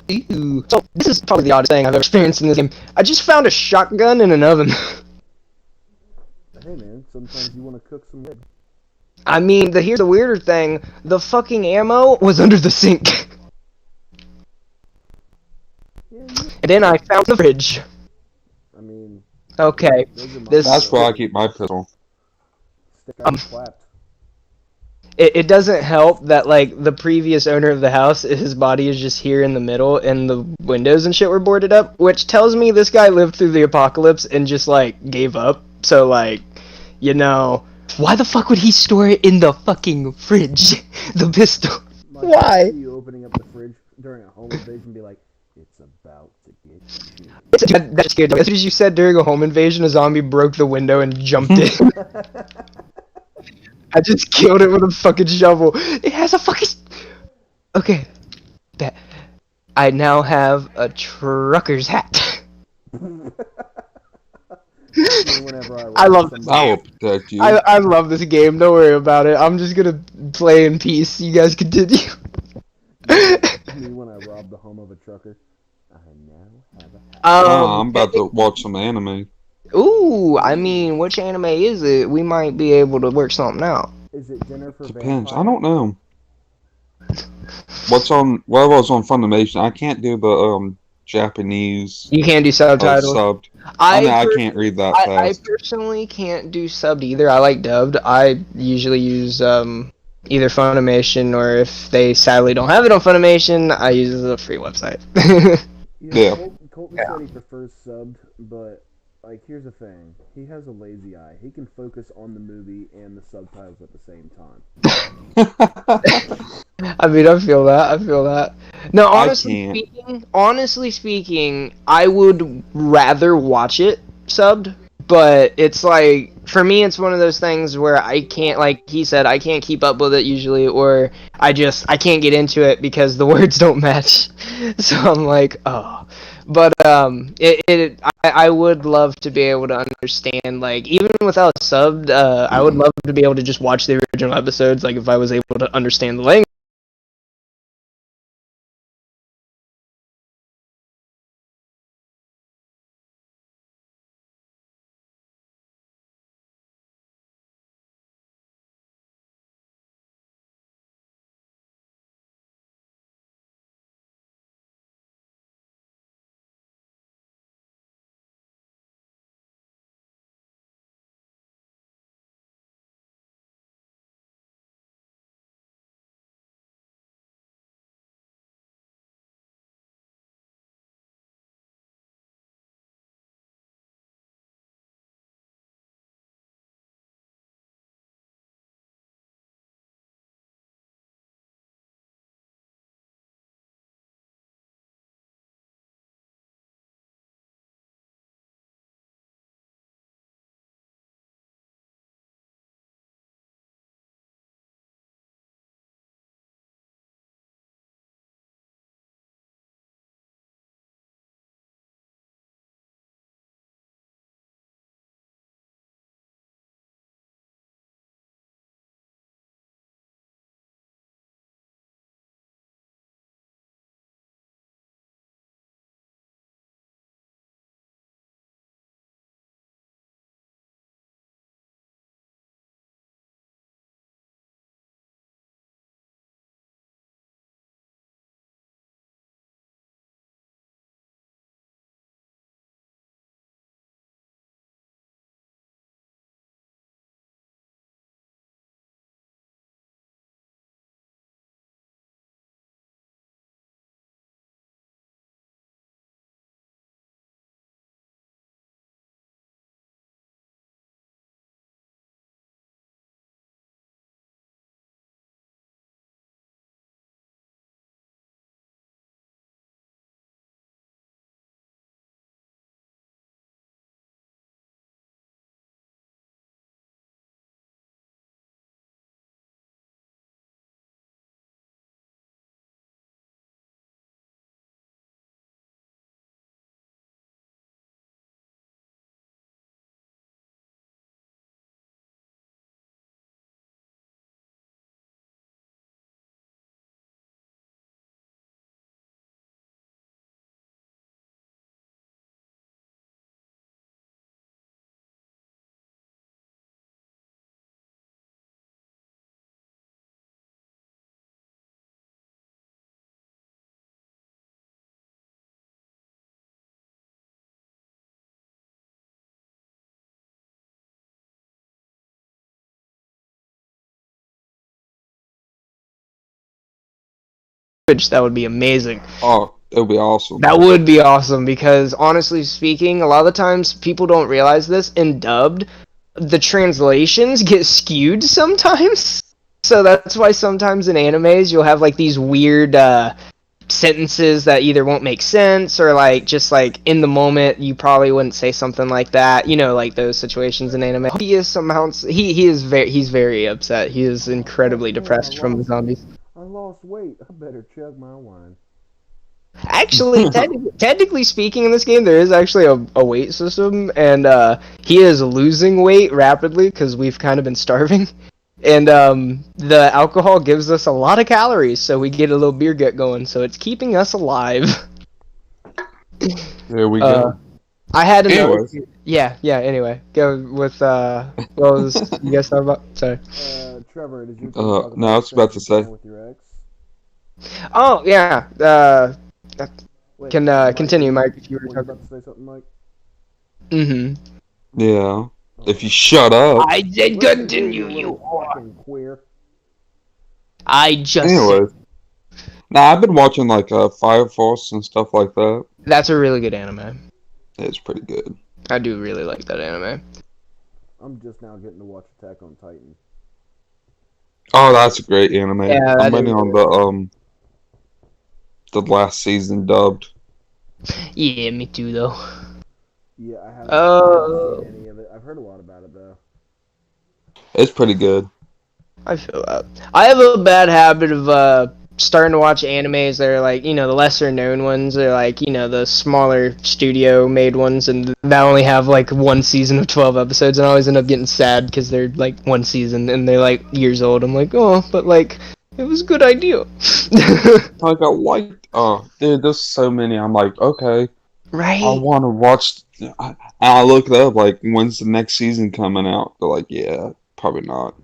Ew. So this is probably the oddest thing I've ever experienced in this game. I just found a shotgun in an oven. hey man, sometimes you want to cook some egg. I mean, here's the weirder thing. The fucking ammo was under the sink. Yeah, And then I found the fridge. I mean, Okay. those are my This- That's where I keep my pistol. stick out clapped. It doesn't help that, like, the previous owner of the house, his body is just here in the middle, and the windows and shit were boarded up, which tells me this guy lived through the apocalypse and just, like, gave up. So, like, you know, why the fuck would he store it in the fucking fridge? The pistol. Like, Why? I see you opening up the fridge during a home invasion and be like, it's about to get you. That scared me. As soon as you said during a home invasion, a zombie broke the window and jumped in. I just killed it with a fucking shovel. It has a fucking... Okay. Bet. I now have a trucker's hat. Whenever I love rob this I somebody- will protect you. I love this game. Don't worry about it. I'm just gonna play in peace. You guys continue. Me when I robbed the home of a trucker. I now I'm about to watch some anime. Ooh, I mean, which anime is it? We might be able to work something out. Is it Dinner for Depends. Vampires? I don't know. What was on Funimation? I can't do the Japanese You can't do subtitles. subbed. I know I can't read that I fast. personally can't do subbed either. I like dubbed. I usually use either Funimation, or if they sadly don't have it on Funimation, I use a free website. Yeah. Colton said he prefers subbed, but like here's the thing: he has a lazy eye. He can focus on the movie and the subtitles at the same time. I mean, I feel that. I feel that. No, I can't. honestly speaking, I would rather watch it subbed, but it's like for me, it's one of those things where I can't, like he said, I can't keep up with it usually, or I can't get into it because the words don't match. So I'm like, oh. But I would love to be able to understand, like, even without subbed, I would love to be able to just watch the original episodes, like if I was able to understand the language. That would be amazing. Oh, it would be awesome. That would be awesome because honestly speaking, a lot of the times people don't realize this in dubbed, the translations get skewed sometimes. So that's why sometimes in animes you'll have like these weird sentences that either won't make sense or like just like in the moment you probably wouldn't say something like that. You know, like those situations in anime. He is somehow he's very upset. He is incredibly depressed from the zombies. I lost weight. I better chug my wine. Actually, technically speaking, in this game, there is actually a weight system, and he is losing weight rapidly because we've kind of been starving. And the alcohol gives us a lot of calories, so we get a little beer gut going, so it's keeping us alive. There we Uh, go. I had another. Anyways, Yeah. Anyway, go with what was you guys talking about? Sorry. Trevor, it is your turn to talk no, about I your was about strange to say. encounter with your ex. Oh yeah. Wait, Can Mike, continue, Mike, if you were were you talking. about to say something, Mike? Mm-hmm. Yeah. If you Oh. shut up. I did Listen here, continue, you you little whore. fucking queer. I just said Anyways. Nah, I've been watching like Fire Force and stuff like that. that's a really good anime. It's pretty good. I do really like that anime. I'm just now getting to watch Attack on Titan. Oh, that's a great anime. Yeah, I'm that is waiting on the last season dubbed. Yeah, me too though. Yeah, I haven't seen Oh, any of it. I've heard a lot about it though. It's pretty good. I feel that. I have a bad habit of starting to watch animes that are like, the lesser known ones, or like, the smaller studio made ones, and that only have like one season of 12 episodes, and I always end up getting sad because they're like one season and they're like years old. I'm like, oh, but like, it was a good idea. Like I liked dude, there's so many. I'm like, okay, I Right? wanna watch and I look it up like when's the next season coming out? They're like, yeah, probably not.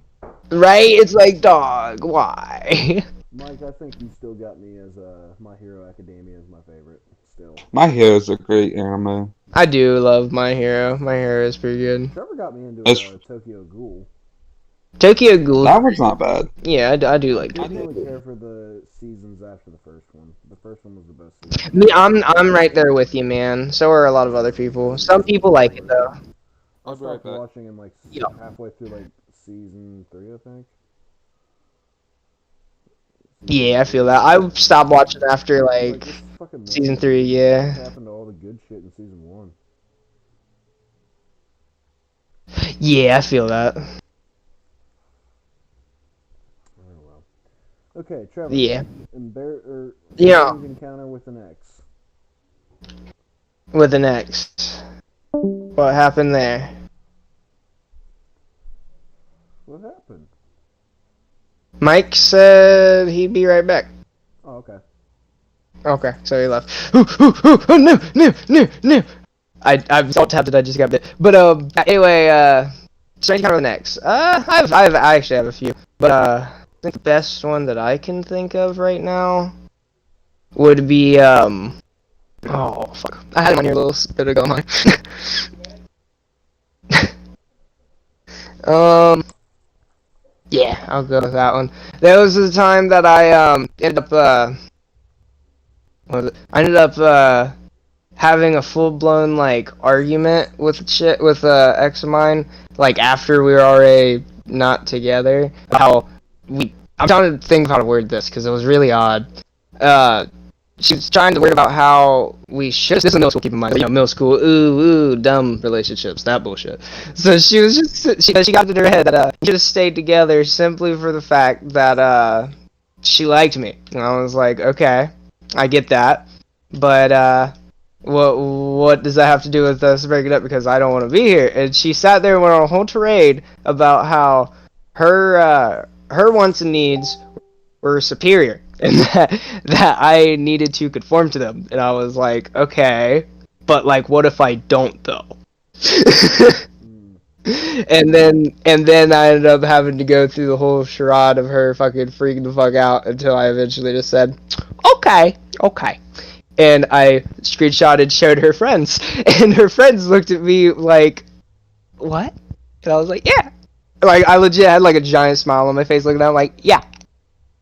Right? It's like, dog, why? Mike, I think you still got me as My Hero Academia is my favorite still. My Hero's a great anime. I do love My Hero. My Hero is pretty good. Trevor got me into It's Tokyo Ghoul. Tokyo Ghoul. that one's not bad. Yeah, I do I like didn't Tokyo really Ghoul. care for the seasons after the first one. The first one was the best season. Me, I'm right there with you, man. So are a lot of other people. Some people like it though. I I'll be right stopped back. watching in like Yeah. halfway through like season 3, I think. Yeah, I feel that. I stopped watching after I was like, like this is fucking season lame. 3. What Yeah, happened to all the good shit in season 1? yeah, I feel that. Oh well. Okay, Trevor. Yeah, yeah. Strange encounter with an ex. With the next, what happened there? What happened? Mike said he'd be right back. Oh, okay. Okay, so he left. Oh, no, no, no, no. I'm so tempted. I just got bit. But anyway, strange encounter with an ex. I actually have a few, but I think the best one that I can think of right now would be oh fuck, I had it on here a little bit ago. Mine. Yeah, I'll go with that one. There was the time that I ended up what was it? I ended up having a full blown like argument with ex of mine, like after we were already not together. I'm trying to think of how to word this because it was really odd. She was trying to word about how we should. This is middle school, keep in mind. Middle school. Ooh, dumb relationships. That bullshit. So she was just she got it in her head that we should have stayed together simply for the fact that she liked me. And I was like, okay, I get that, but what does that have to do with us breaking up? Because I don't want to be here. And she sat there and went on a whole tirade about how her wants and needs were superior, and that I needed to conform to them. And I was like, okay, but like, what if I don't though? Mm. and then I ended up having to go through the whole charade of her fucking freaking the fuck out until I eventually just said, okay. And I screenshotted, showed her friends, and her friends looked at me like, what? And I was like, yeah. Like, I legit had like a giant smile on my face looking at them like, yeah.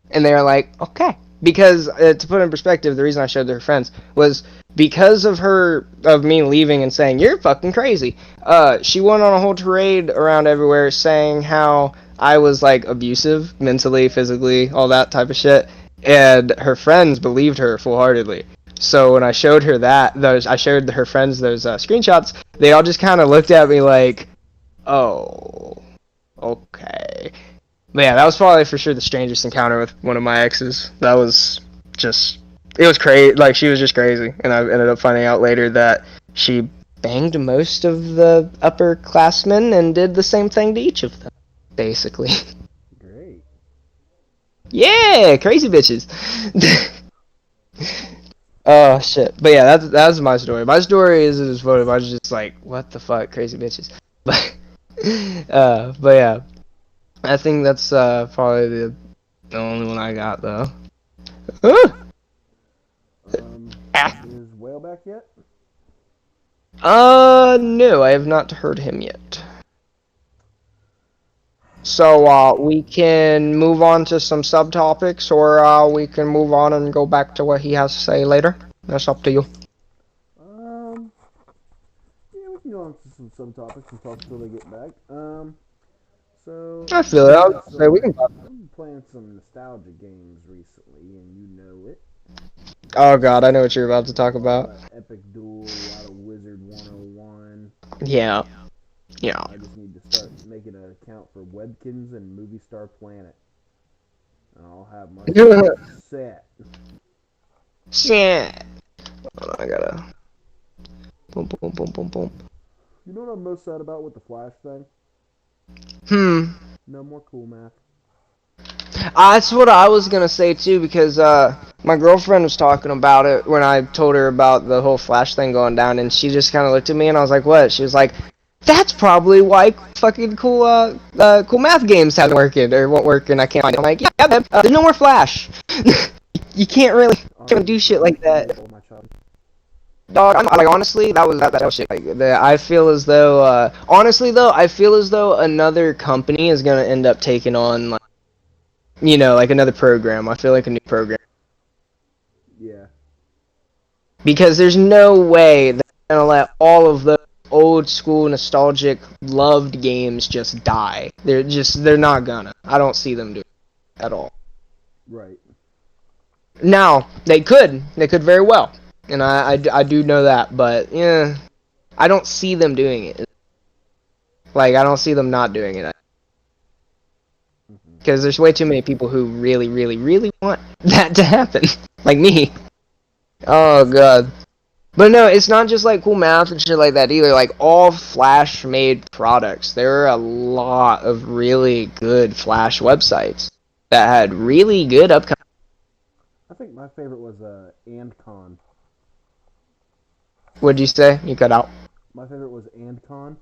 And they were like, okay. Because, to put in perspective, the reason I showed her friends was because of me leaving and saying, you're fucking crazy. She went on a whole tirade around everywhere saying how I was, like, abusive, mentally, physically, all that type of shit. And her friends believed her full-heartedly. So when I showed her I showed her friends those screenshots, they all just kind of looked at me like, oh, okay. But yeah, that was probably for sure the strangest encounter with one of my exes. That was just, it was crazy. Like, she was just crazy. And I ended up finding out later that she banged most of the upperclassmen and did the same thing to each of them, basically. Great. Yeah, crazy bitches. Oh shit! But yeah, that's my story. My story is funny. I was just like, what the fuck, crazy bitches. But yeah, I think that's probably the only one I got though. Is Whale back yet? No, I have not heard him yet. So we can move on to some subtopics, or we can move on and go back to what he has to say later. That's up to you. Yeah, we can go on to some subtopics and talk until they get back. So I feel it. I was gonna say we can. I've been playing some nostalgia games recently, and you know it. Oh god, I know what you're about to talk A lot about. of Epic Duel, a lot of Wizard 101. Yeah, yeah. I just need to start making an account for Webkins and Movie Star Planet, and I'll have my set. Shit. Hold on, I gotta. Boom, boom, boom, boom, boom. You know what I'm most sad about with the Flash thing? No more cool math. That's what I was gonna say too, because my girlfriend was talking about it when I told her about the whole Flash thing going down, and she just kind of looked at me, and I was like, "What?" She was like, "That's probably why fucking cool math games haven't working or won't work, and I can't find it." I'm like, "Yeah, man, there's no more Flash. You can't really do shit like that." Dog, like honestly, that was shit. Like, I feel as though, honestly though, I feel as though another company is gonna end up taking on, like, like another program. I feel like a new program. Yeah. Because there's no way they're gonna let all of the old school nostalgic loved games just die. They're not gonna. I don't see them doing it at all. Right. Now, they could very well. And I do know that, but yeah, I don't see them doing it. Like, I don't see them not doing it. Because there's way too many people who really, really, really want that to happen. Like me. Oh, God. But no, it's not just like cool math and shit like that either. Like, all Flash made products. There are a lot of really good Flash websites that had really good upcoming. I think my favorite was AndCon. What'd you say? You cut out. My favorite was AndCon.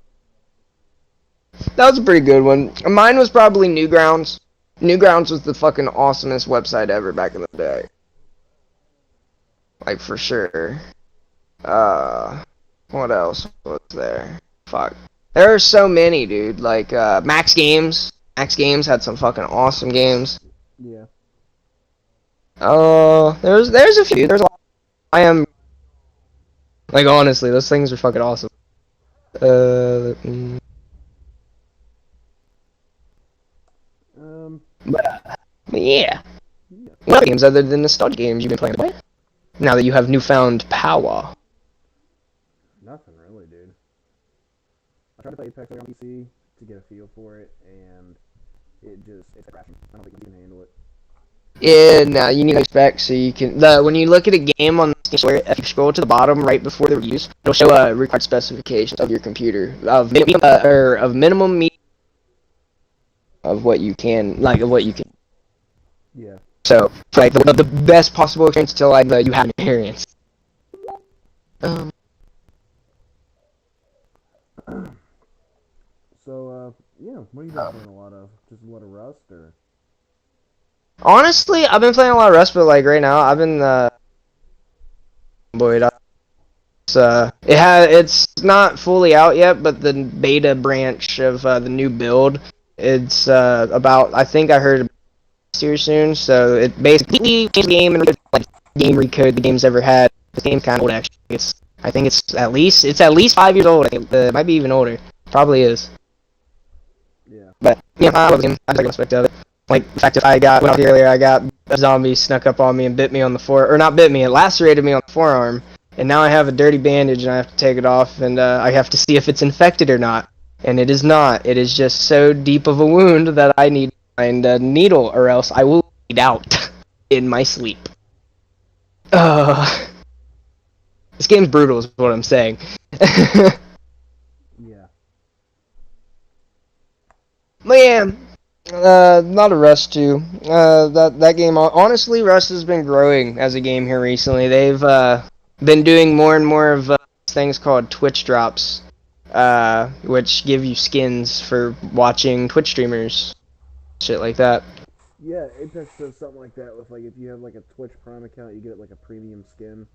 That was a pretty good one. Mine was probably Newgrounds. Newgrounds was the fucking awesomest website ever back in the day. Like, for sure. What else was there? Fuck. There are so many, dude. Like, Max Games. Max Games had some fucking awesome games. Yeah. There's a few. There's a lot. I am... Like, honestly, those things are fucking awesome. But yeah. What other games other than nostalgia games you've been playing? What? Now that you have newfound power. Nothing really, dude. I tried to play Apex on PC to get a feel for it, and it's crashing. I don't think you can handle it. Yeah, no, you need to expect so you can. When you look at a game on Steam Store, if you scroll to the bottom right before the reviews, it'll show required specifications of your computer of minimum of what you can Yeah. So like the best possible experience until like you have an experience. So, yeah, what have you been playing a lot of? Just a lot of Rust, or? Honestly, I've been playing a lot of Rust, but like right now, I've been it's not fully out yet, but the beta branch of the new build, it's about, I think I heard here soon, so it basically changed the game and like game recode the game's ever had. The game's kind of old actually. I think it's at least 5 years old. It might be even older. Probably is. Yeah. But yeah, I love the game. I like the aspect of it. Like the fact that when I was here earlier, I got a zombie snuck up on me and bit me on the or not bit me, it lacerated me on the forearm, and now I have a dirty bandage and I have to take it off, and I have to see if it's infected or not. And it is not. It is just so deep of a wound that I need to find a needle, or else I will bleed out in my sleep. This game's brutal, is what I'm saying. Yeah. But yeah, Not a Rust 2. That game, honestly, Rust has been growing as a game here recently. They've been doing more and more of things called Twitch drops, which give you skins for watching Twitch streamers, shit like that. Yeah, Apex does something like that with like if you have like a Twitch Prime account, you get like a premium skin.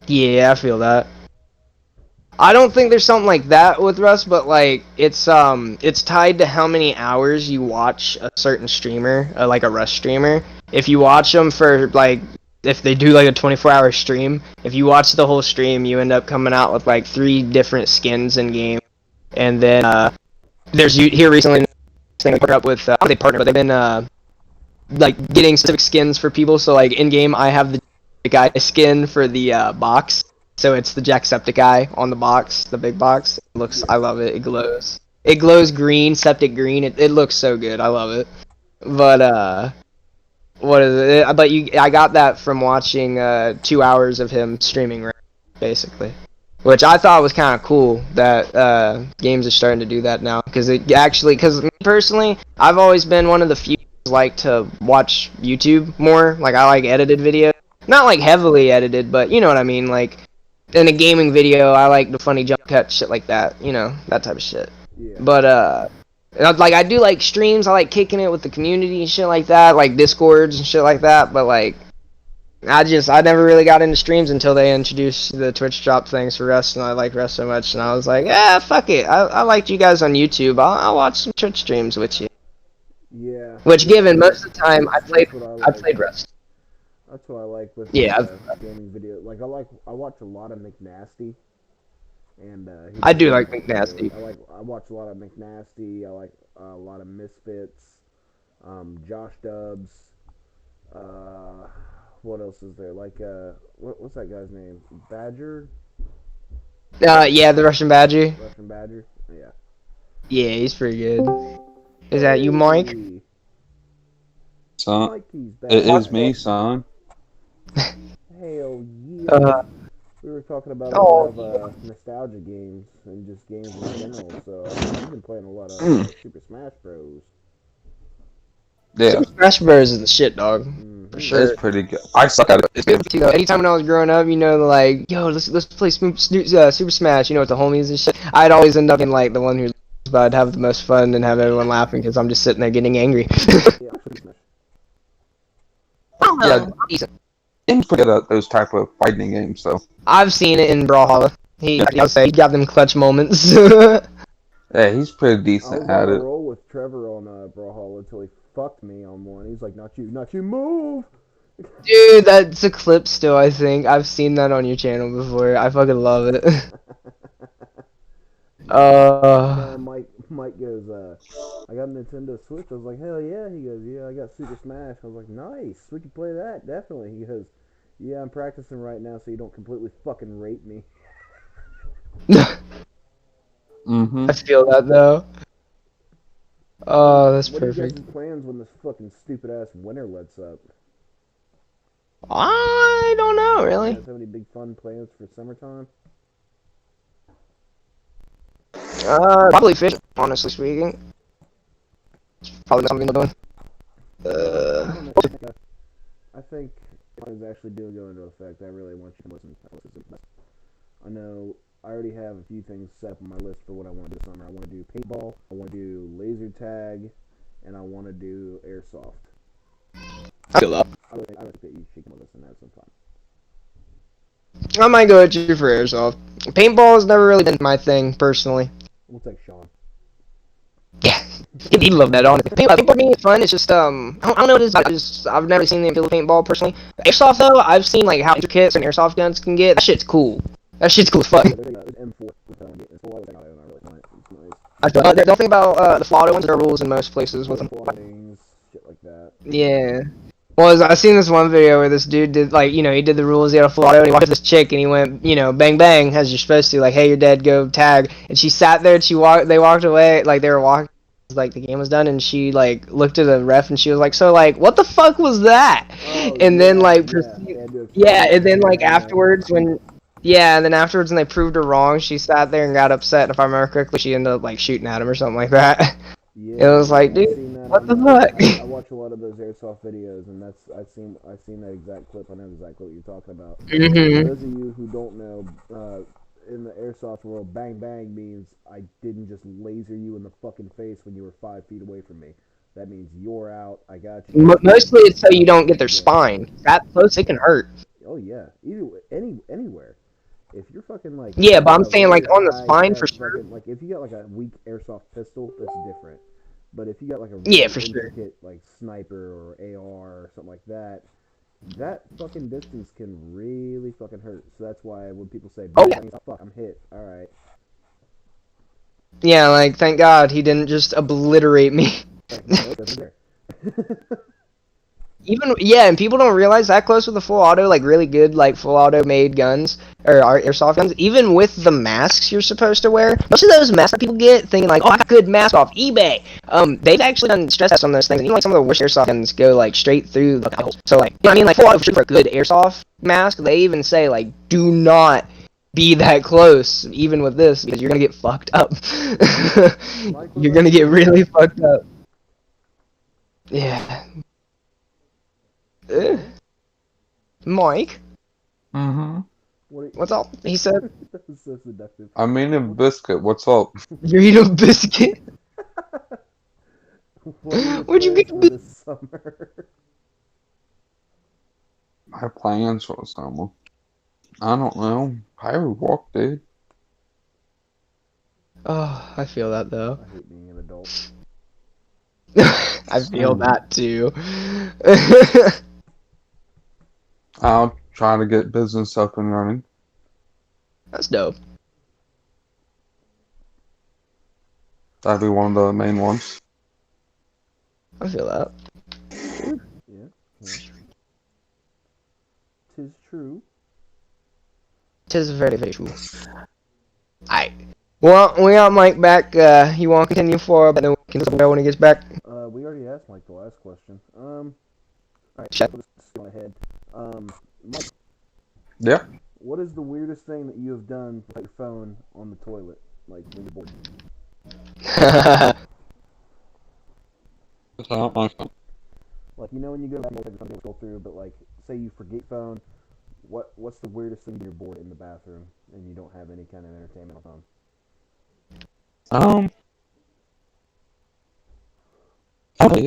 Yeah, I feel that. I don't think there's something like that with Rust, but like it's tied to how many hours you watch a certain streamer, like a Rust streamer. If you watch them for like if they do like a 24-hour stream, if you watch the whole stream, you end up coming out with like 3 different skins in game. And then there's here recently thing they partnered up with they partner, but they've been like getting specific skins for people. So like in game, I have the guy skin for the box. So it's the Jacksepticeye on the box, the big box. It looks, I love it. It glows. It glows green, septic green. It looks so good. I love it. But what is it? But I got that from watching 2 hours of him streaming, right, basically. Which I thought was kind of cool that games are starting to do that now, because me personally, I've always been one of the few who like to watch YouTube more. Like I like edited videos, not like heavily edited, but you know what I mean. Like in a gaming video, I like the funny jump cut shit like that. You know, that type of shit. Yeah. But like I do like streams. I like kicking it with the community and shit like that, like Discords and shit like that. But like I never really got into streams until they introduced the Twitch drop things for Rust, and I like Rust so much, and I was like, yeah, fuck it. I liked you guys on YouTube. I'll watch some Twitch streams with you. Yeah. Which, given most of the time, I played Rust. That's what I like with Yeah, gaming video. Like I watch a lot of McNasty, and I do like McNasty. I watch a lot of McNasty. I like a lot of Misfits, Josh Dubs. What else is there? Like what's that guy's name? Badger. Yeah, the Russian Badger. Russian Badger. Yeah. Yeah, he's pretty good. Is that you, Mike? Hey, Son, Mikey's back. it is me, son. Hell yeah. We were talking about a lot of nostalgia games and just games in general. So I've been playing a lot of Super Smash Bros. Yeah, Super Smash Bros is the shit, dog. For sure. it's pretty good. I suck at it. It's good too, though. Anytime when I was growing up, you know, like, yo, let's play Super Smash, you know, with the homies and shit. I'd always end up being like the one who, but I'd have the most fun and have everyone laughing because I'm just sitting there getting angry. Yeah, Super Smash. Yeah, didn't forget those type of fighting games, though. I've seen it in Brawlhalla. He got them clutch moments. Yeah, he's pretty I decent was at on a it. roll with Trevor on Brawlhalla until he fucked me on one. He's like, not you, move! Dude, that's a clip still, I think. I've seen that on your channel before. I fucking love it. Mike goes, I got a Nintendo Switch. I was like, hell yeah. He goes, yeah, I got Super Smash. I was like, nice. We can play that, definitely. He goes, yeah, I'm practicing right now so you don't completely fucking rape me. Mm-hmm. I feel that, though. Oh, that's perfect. What are you guys' plans when this fucking stupid ass winter lets up? I don't know, really. You guys have any big fun plans for summertime? Probably fish, honestly speaking. Probably not something I'm doing. I don't know. I think if things actually do go into effect, I really want you to listen. I know I already have a few things set up on my list for what I want to do this summer. I want to do paintball, I want to do laser tag, and I want to do airsoft. I feel that. I really think you should come with us and have some fun. I might go at you for airsoft. Paintball has never really been my thing, personally. We'll take Sean. Yeah, he'd love that on it. Paintball being fun, it's just, I don't know what it is. I've never seen the appeal of paintball, personally. Airsoft, though, I've seen, like, how intricate some airsoft guns can get. That shit's cool. That shit's cool as fuck. Yeah, there's M4. Don't think about the flaw ones. There are rules in most places with them. Things, shit like that. Yeah. Well, I seen this one video where this dude did, like, you know, he did the rules, he had a full auto, and he walked up to this chick, and he went, you know, bang bang, as you're supposed to, like, hey, you're dead, go tag. And she sat there, and they walked away, like, they were walking, like, the game was done, and she, like, looked at the ref, and she was like, so, like, what the fuck was that? Oh, and then, like, and then, like, afterwards, and then afterwards, when they proved her wrong, she sat there and got upset, and if I remember correctly, she ended up, like, shooting at him or something like that. Yeah, It was like, I've dude, seen that what on. the fuck? I watch a lot of those airsoft videos, and I've seen that exact clip. I know exactly what you're talking about. For hmm those of you who don't know, in the airsoft world, bang bang means I didn't just laser you in the fucking face when you were 5 feet away from me. That means you're out. I got you. Mostly it's so you don't get their Yeah. spine. That close, it can hurt. Oh yeah. Anywhere. If you're fucking like Yeah, but I'm got a saying like really on the high spine for tech sure. fucking like if you got like a weak airsoft pistol, that's different. But if you got like a Yeah, really for sure. intricate like sniper or AR or something like that, that fucking distance can really fucking hurt. So that's why when people say Oh bang yeah. bang, oh, fuck, I'm hit. All right. Yeah, like thank God he didn't just obliterate me. Like, no, that's there. Even yeah, and people don't realize that close with the full auto, like really good, like full auto made guns or airsoft guns. Even with the masks you're supposed to wear, most of those masks that people get thinking like, oh, I got a good mask off eBay. They've actually done stress tests on those things. And even like some of the worst airsoft guns go like straight through the holes. So like, you know what I mean, like full auto for a good airsoft mask, they even say like, do not be that close, even with this, because you're gonna get fucked up. Mike, what You're about gonna get you? really fucked up. Yeah. Hello? Mike, Mm-hmm. What? what's up? He said, That was so seductive. I'm eating a biscuit. What's up? you're eating a biscuit? What are your Where'd you plans get for the this summer? My plans for the summer. I don't know. Probably walk, dude. Oh, I feel that though. I hate being an adult. I feel that too. I'll try to get business up and running. That's dope. That'd be one of the main ones. I feel that. Yeah. Yeah. Tis true. Tis very, very true. I. Well, we got Mike back. You want to continue for, but then we can talk about when he gets back. We already asked Mike the last question. Alright, Shut. let's go ahead. Mike, Yeah. what is the weirdest thing that you have done with your phone on the toilet? Like when you're bored? Without my phone. Like, you know when you go back and something go through, but like, say you forget your phone, what's the weirdest thing when you're bored in the bathroom and you don't have any kind of entertainment on phone?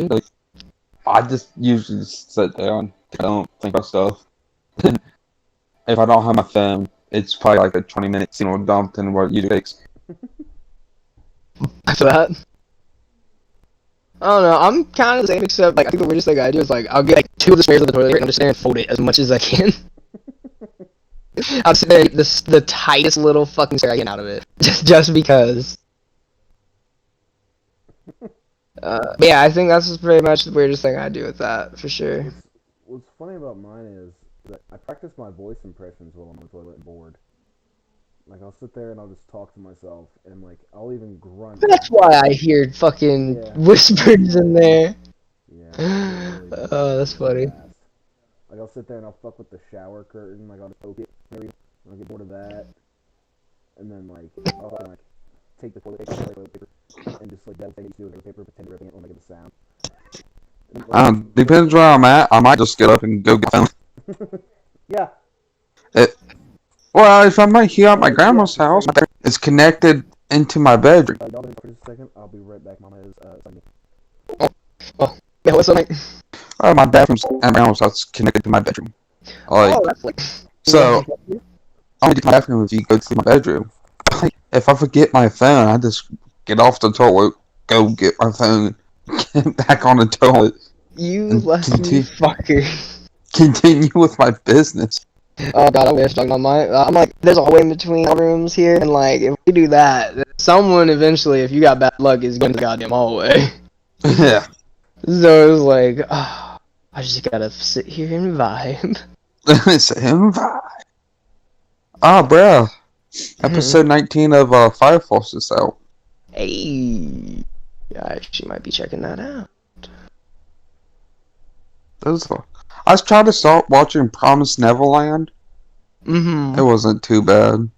Like, I just usually just sit down. I don't think about stuff. If I don't have my phone, it's probably like a 20-minute dump in what you takes. After that. I don't know. I'm kind of the same, except like I think the weirdest thing I do is like I'll get like 2 of the spares of the toilet and I'll just stand and fold it as much as I can. I'll sit there and eat the tightest little fucking spare I get out of it, just because. But yeah, I think that's just pretty much the weirdest thing I do with that for sure. What's funny about mine is that I practice my voice impressions while I'm on the toilet bored. Like, I'll sit there and I'll just talk to myself, and like I'll even grunt. That's why I hear fucking Yeah. whispers in there. Yeah, it really does Oh, that's make me funny. fast. Like, I'll sit there and I'll fuck with the shower curtain. Like, I'll just poke it. Maybe I'll get bored of that, and then like I'll like take the toilet paper and just like that thing you do with the paper, pretend ripping it when I get the sound. And, like, Depends where I'm at. I might just get up and go get my phone. yeah. Well, if I'm right here at my grandma's house, it's connected into my bedroom. Y'all been for just a second. I'll be right back. Mama is signing. Yeah, what's up, Mike? My bathroom's at my grandma's house connected to my bedroom. Like, Oh, that's like. so, I'm gonna get to my bathroom if you go to my bedroom. If I forget my phone, I just get off the toilet, go get my phone, get back on the toilet, You and lucky fucker. continue with my business. Oh god, I wish talking about mine. I'm like, there's a hallway in between our rooms here, and like, if we do that, someone eventually, if you got bad luck, is going to the goddamn hallway. Yeah. So it was like, oh, I just gotta sit here and vibe. Same vibe. Ah, bruh. Episode 19 of Fire Force is out. Hey, I actually might be checking that out. I was trying to start watching Promised Neverland. It wasn't too bad.